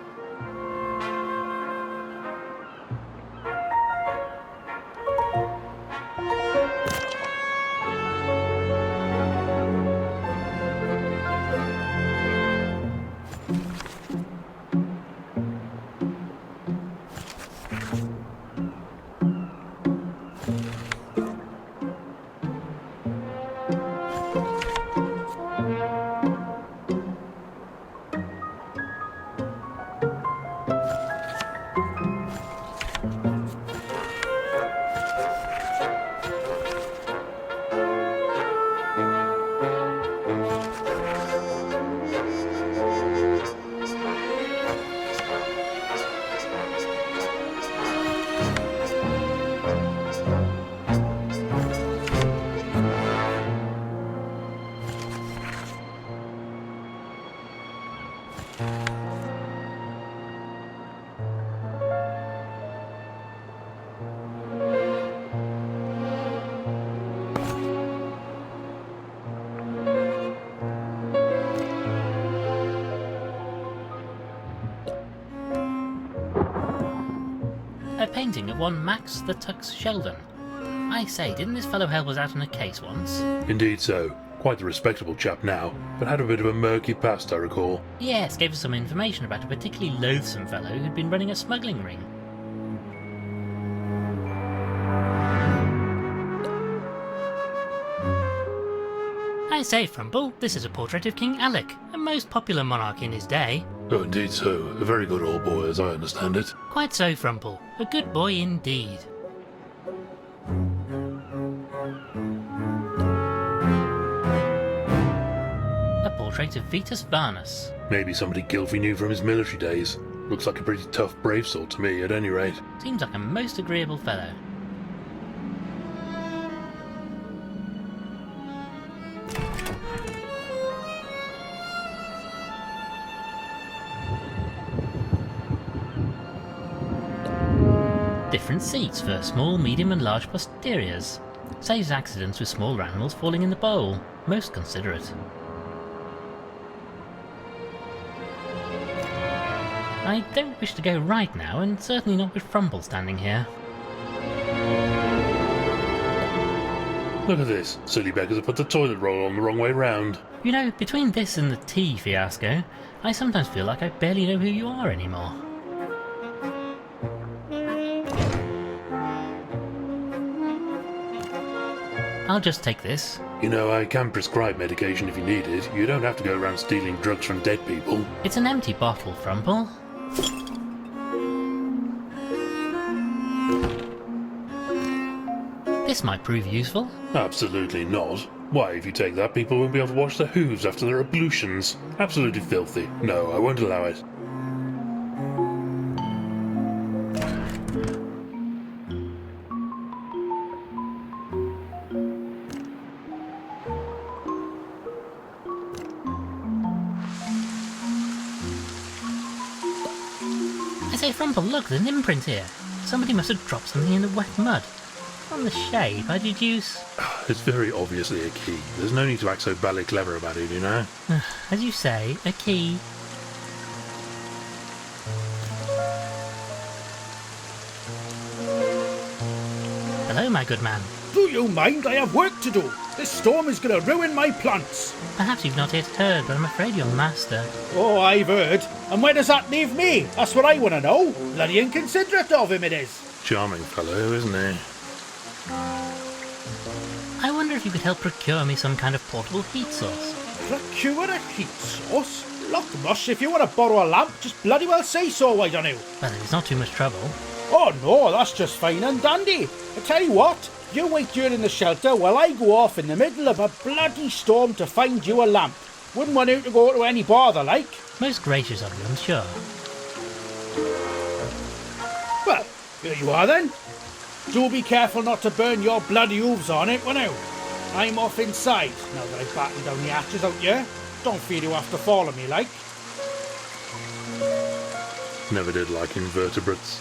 A painting of one Max the Tux Sheldon. I say, didn't this fellow help us out on a case once? Indeed so. Quite the respectable chap now, but had a bit of a murky past, I recall. Yes, gave us some information about a particularly loathsome fellow who'd been running a smuggling ring. I say, Frumple, this is a portrait of King Alec, a most popular monarch in his day. Oh, indeed so. A very good old boy, as I understand it. Quite so, Frumple. A good boy indeed. A portrait of Vitus Varnus. Maybe somebody Gilfrey knew from his military days. Looks like a pretty tough, brave sort to me, at any rate. Seems like a most agreeable fellow. Different seats for small, medium and large posteriors. Saves accidents with small animals falling in the bowl. Most considerate. I don't wish to go right now, and certainly not with Frumple standing here. Look at this. Silly beggars have put the toilet roll on the wrong way round. You know, between this and the tea fiasco, I sometimes feel like I barely know who you are anymore. I'll just take this. You know, I can prescribe medication if you need it. You don't have to go around stealing drugs from dead people. It's an empty bottle, Frumple. This might prove useful. Absolutely not. Why, if you take that, people won't be able to wash their hooves after their ablutions. Absolutely filthy. No, I won't allow it. I say, Frumple, look, there's an imprint here. Somebody must have dropped something in the wet mud. From the shape, I deduce... It's very obviously a key. There's no need to act so badly clever about it, you know? As you say, a key. Hello, my good man. Do you mind? I have work to do. This storm is going to ruin my plants. Perhaps you've not yet heard, but I'm afraid your master... Oh, I've heard. And where does that leave me? That's what I want to know. Bloody inconsiderate of him it is. Charming fellow, isn't he? I wonder if you could help procure me some kind of portable heat source. Procure a heat source? Look, Mush, if you want to borrow a lamp, just bloody well say so, why don't you? Well, it's not too much trouble. Oh no, that's just fine and dandy. I tell you what, you wait here in the shelter while I go off in the middle of a bloody storm to find you a lamp. Wouldn't want you to go to any bother, like. Most gracious of you, I'm sure. Well, here you are then. Do be careful not to burn your bloody hooves on it, won't you? I'm off inside, now that I've battened down the hatches out here. Don't feel you have to follow me, like. Never did like invertebrates.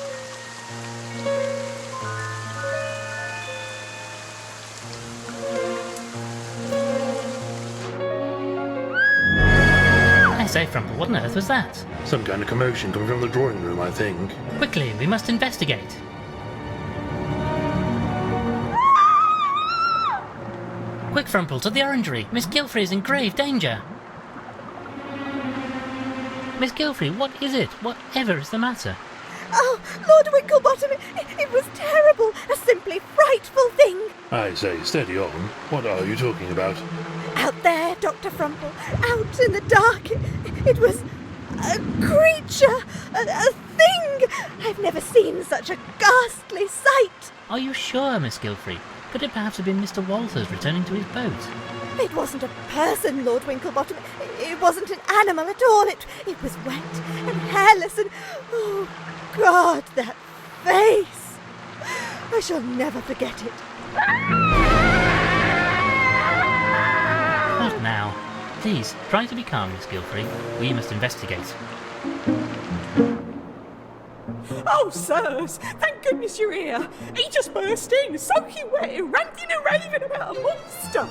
I say, Frumple, what on earth was that? Some kind of commotion coming from the drawing room, I think. Quickly, we must investigate. Quick, Frumple, to the orangery. Miss Gilfrey is in grave danger. Miss Gilfrey, what is it? Whatever is the matter? Oh, Lord Winklebottom, it was terrible. A simply frightful thing. I say, steady on. What are you talking about? Out there, Dr. Frumple, out in the dark. It was a creature, a thing. I've never seen such a ghastly sight. Are you sure, Miss Gilfrey? Could it perhaps have been Mr. Walters returning to his boat? It wasn't a person, Lord Winklebottom. It wasn't an animal at all. It was wet and hairless and... Oh, God, that face! I shall never forget it. What now? Please, try to be calm, Miss Gilfrey. We must investigate. Oh, sirs, thank goodness you're here. He just burst in, soaking wet and ranting and raving about a monster.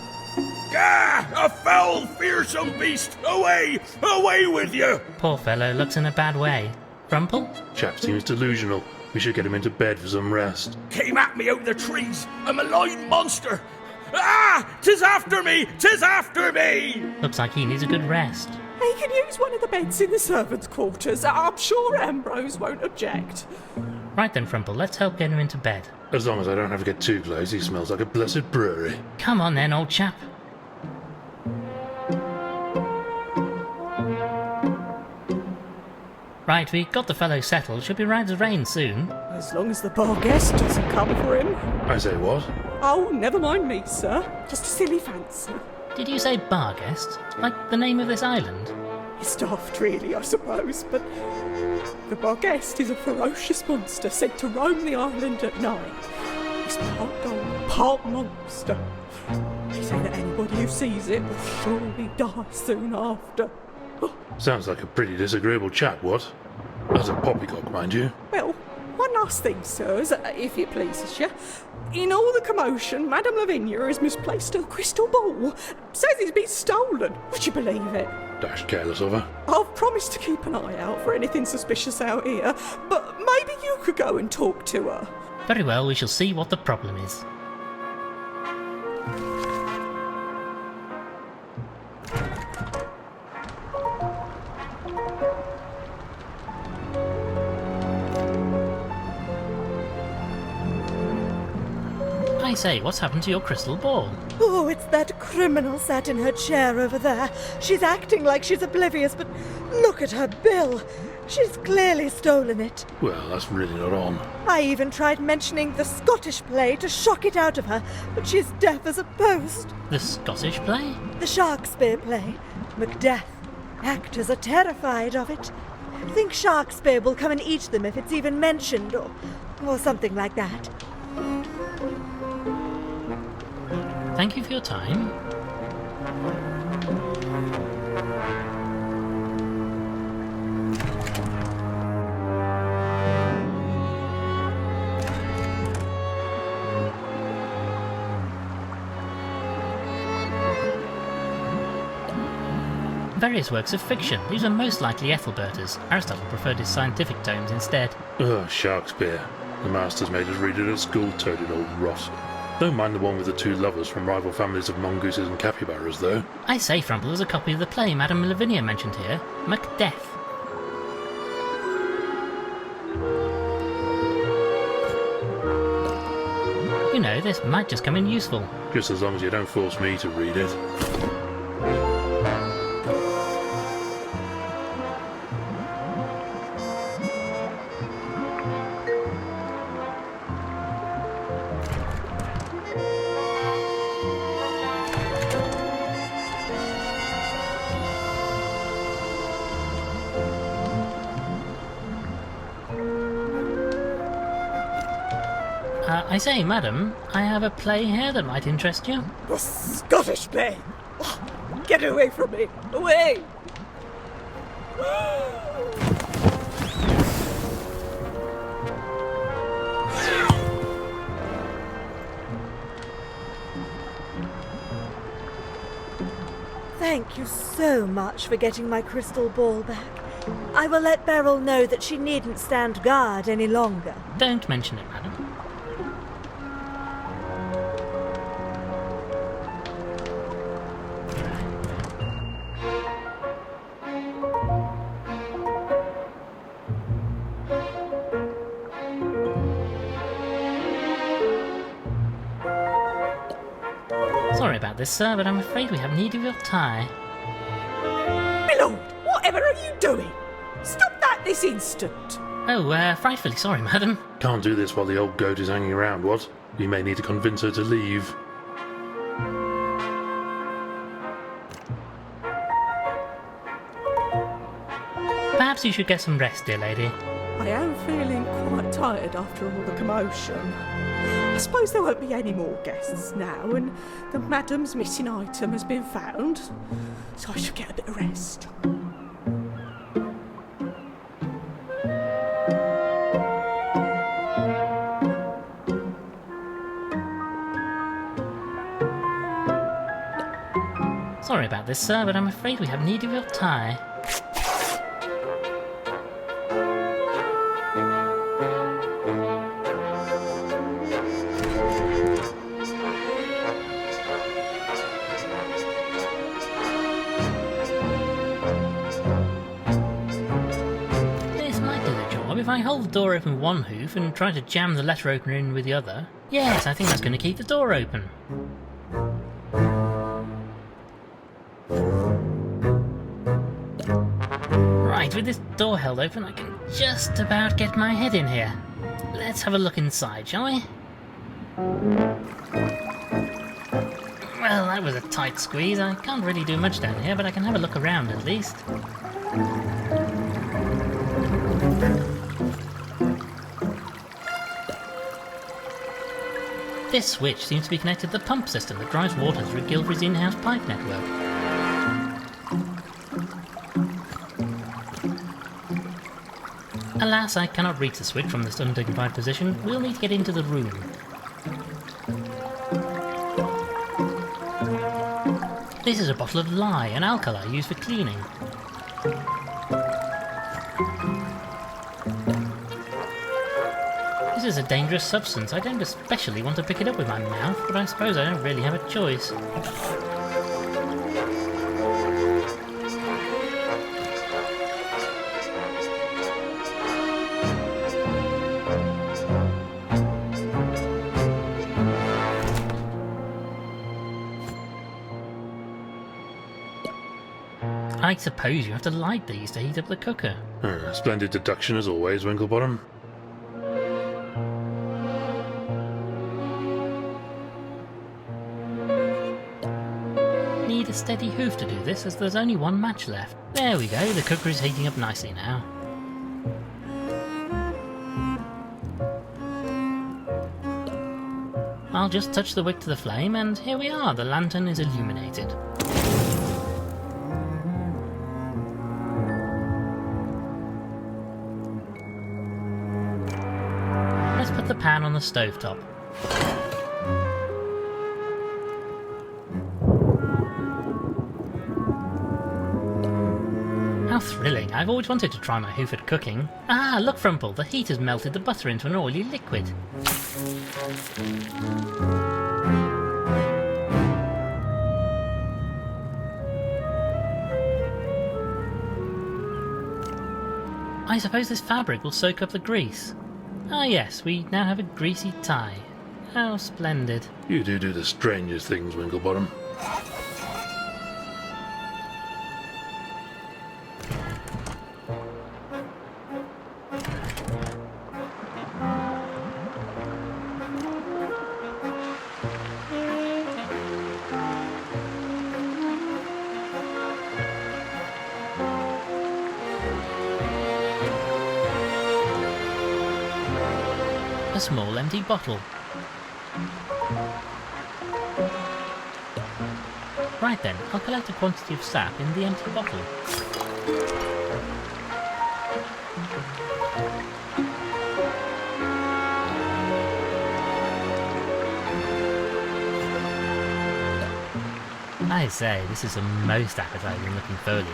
Ah! A foul, fearsome beast! Away! Away with you! Poor fellow looks in a bad way. Frumple? Chap seems delusional. We should get him into bed for some rest. Came at me out of the trees, a malign monster! Ah! 'Tis after me! 'Tis after me! Looks like he needs a good rest. He can use one of the beds in the servants' quarters. I'm sure Ambrose won't object. Right then, Frumple, let's help get him into bed. As long as I don't have to get too close, he smells like a blessed brewery. Come on then, old chap. Right, we got the fellow settled. Should be right as rain soon. As long as the bar guest doesn't come for him. I say what? Oh, never mind me, sir. Just a silly fancy. Did you say bar guest? Like the name of this island? It's daft, really, I suppose, but the bar guest is a ferocious monster sent to roam the island at night. He's part dog, part monster. They say that anybody who sees it will surely die soon after. Sounds like a pretty disagreeable chap, what? As a poppycock, mind you. Well, one last thing, sirs, if it pleases you. In all the commotion, Madame Lavinia has misplaced her crystal ball. Says it's been stolen. Would you believe it? Dashed careless of her. I've promised to keep an eye out for anything suspicious out here, but maybe you could go and talk to her. Very well, we shall see what the problem is. I say, what's happened to your crystal ball? Oh, it's that criminal sat in her chair over there. She's acting like she's oblivious, but look at her bill. She's clearly stolen it. Well, that's really not on. I even tried mentioning the Scottish play to shock it out of her, but she's deaf as a post. The Scottish play? The Shakespeare play. Macbeth. Actors are terrified of it. Think Shakespeare will come and eat them if it's even mentioned, or something like that. Thank you for your time. Various works of fiction. These are most likely Ethelberta's. Aristotle preferred his scientific tomes instead. Ugh, Shakespeare. The masters made us read it at school, toaded old rot. Don't mind the one with the two lovers from rival families of mongooses and capybaras, though. I say, Frumple, there's a copy of the play Madame Lavinia mentioned here. Macbeth. You know, this might just come in useful. Just as long as you don't force me to read it. I say, madam, I have a play here that might interest you. The Scottish play! Oh, get away from me! Away! Thank you so much for getting my crystal ball back. I will let Beryl know that she needn't stand guard any longer. Don't mention it, madam. Sorry about this, sir, but I'm afraid we have need of your tie. My lord, whatever are you doing? Stop that this instant! Oh, frightfully sorry, madam. Can't do this while the old goat is hanging around, what? We may need to convince her to leave. Perhaps you should get some rest, dear lady. I am feeling quite tired after all the commotion. I suppose there won't be any more guests now, and the madam's missing item has been found, so I should get a bit of rest. Sorry about this, sir, but I'm afraid we have need of your tie. If I hold the door open with one hoof and try to jam the letter opener in with the other... Yes, I think that's going to keep the door open. Right, Right, with this door held open, I can just about get my head in here. Let's have a look inside, shall we? Well, that was a tight squeeze. I can't really do much down here, but I can have a look around at least. This switch seems to be connected to the pump system that drives water through Gilvery's in-house pipe network. Alas, I cannot reach the switch from this undignified position. We'll need to get into the room. This is a bottle of lye, an alkali used for cleaning. This is a dangerous substance. I don't especially want to pick it up with my mouth, but I suppose I don't really have a choice. I suppose you have to light these to heat up the cooker. Splendid deduction as always, Winklebottom. Need a steady hoof to do this, as there's only one match left. There we go, the cooker is heating up nicely now. I'll just touch the wick to the flame, and here we are, the lantern is illuminated. Let's put the pan on the stovetop. How thrilling! I've always wanted to try my hoof at cooking. Ah, look, Frumple, the heat has melted the butter into an oily liquid. I suppose this fabric will soak up the grease. Ah yes, we now have a greasy tie. How splendid. You do the strangest things, Winklebottom. A small empty bottle. Right then, I'll collect a quantity of sap in the empty bottle. I say, this is a most appetizing looking foliage.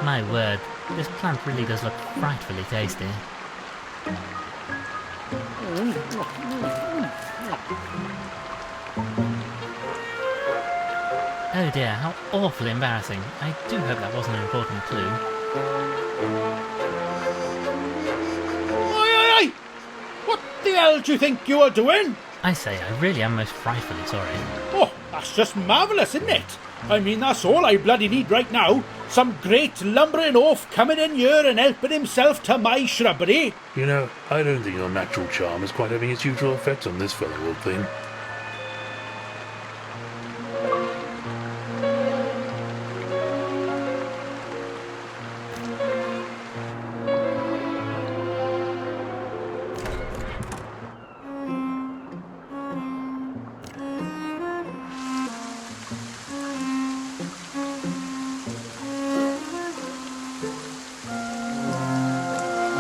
My word, this plant really does look frightfully tasty. Oh dear, how awfully embarrassing. I do hope that wasn't an important clue. Oi! What the hell do you think you are doing? I say, I really am most frightfully sorry. Oh, that's just marvellous, isn't it? I mean, that's all I bloody need right now. Some great lumbering oaf coming in here and helping himself to my shrubbery. You know, I don't think your natural charm is quite having its usual effect on this fellow, old thing.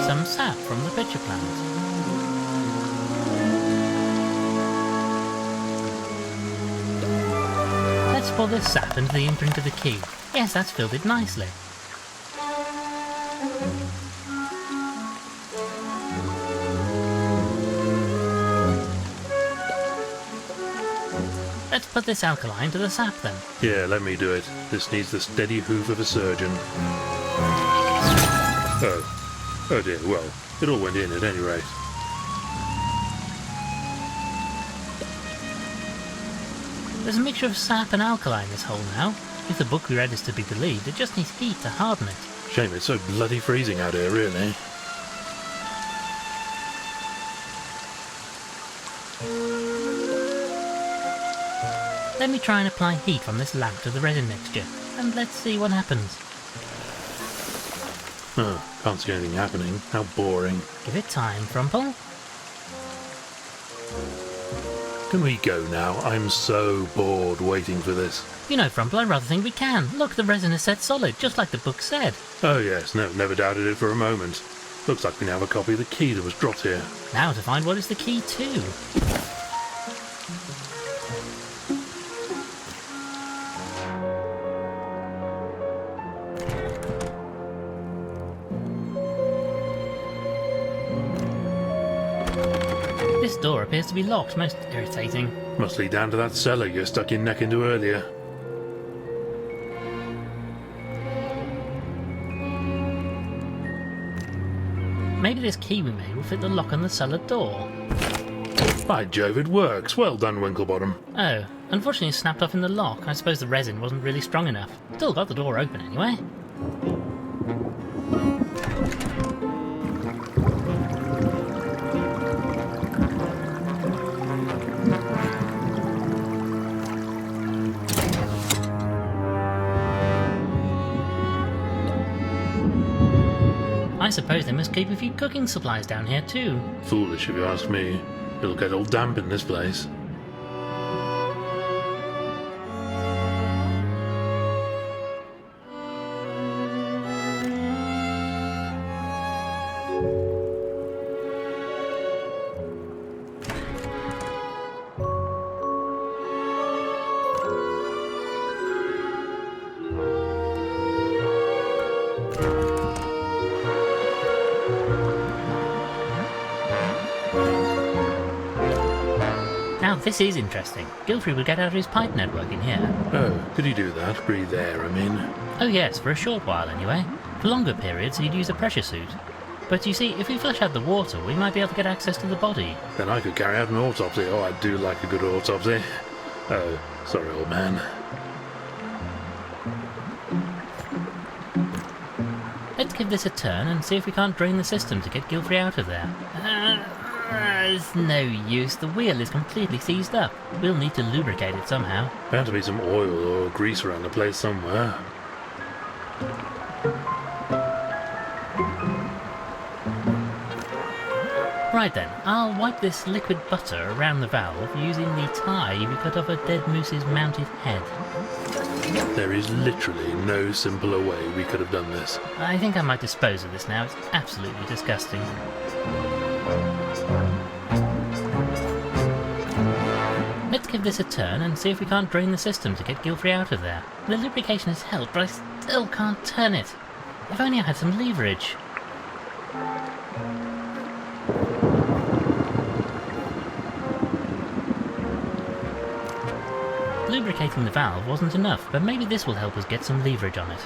Some sap from the pitcher plant. Let's pour this sap into the imprint of the key. Yes, that's filled it nicely. Let's put this alkali into the sap then. Yeah, let me do it. This needs the steady hoof of a surgeon. Oh dear, well, it all went in at any rate. There's a mixture of sap and alkali in this hole now. If the book we read is to be believed, it just needs heat to harden it. Shame it's so bloody freezing out here, really. Let me try and apply heat from this lamp to the resin mixture, and let's see what happens. Oh, can't see anything happening. How boring. Give it time, Frumple. Can we go now? I'm so bored waiting for this. You know, Frumple, I rather think we can. Look, the resin is set solid, just like the book said. Oh yes, no, never doubted it for a moment. Looks like we now have a copy of the key that was dropped here. Now to find what is the key to. This door appears to be locked, most irritating. Must lead down to that cellar you stuck your neck into earlier. Maybe this key we made will fit the lock on the cellar door. By Jove, it works. Well done, Winklebottom. Oh, unfortunately it snapped off in the lock. I suppose the resin wasn't really strong enough. Still got the door open anyway. I suppose they must keep a few cooking supplies down here too. Foolish if you ask me. It'll get all damp in this place. Now this is interesting. Gilfrey would get out of his pipe network in here. Oh, could he do that? Breathe air, I mean. Oh yes, for a short while anyway. For longer periods he'd use a pressure suit. But you see, if we flush out the water, we might be able to get access to the body. Then I could carry out an autopsy. Oh, I do like a good autopsy. Oh, sorry, old man. Let's give this a turn and see if we can't drain the system to get Gilfrey out of there. It's no use. The wheel is completely seized up. We'll need to lubricate it somehow. Bound to be some oil or grease around the place somewhere. Right then, I'll wipe this liquid butter around the valve using the tie we cut off a dead moose's mounted head. There is literally no simpler way we could have done this. I think I might dispose of this now. It's absolutely disgusting. Let's give this a turn and see if we can't drain the system to get Gilfrey out of there. The lubrication has helped, but I still can't turn it. If only I had some leverage. Lubricating the valve wasn't enough, but maybe this will help us get some leverage on it.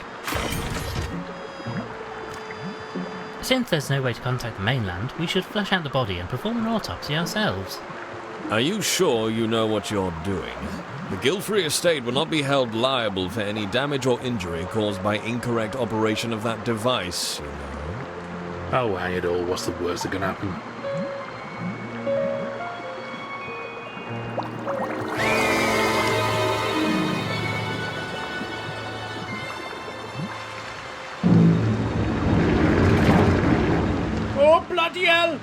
Since there's no way to contact the mainland, we should flush out the body and perform an autopsy ourselves. Are you sure you know what you're doing? The Gilfrey estate will not be held liable for any damage or injury caused by incorrect operation of that device, you know. Oh, hang it all, what's the worst that can happen? Oh, bloody hell!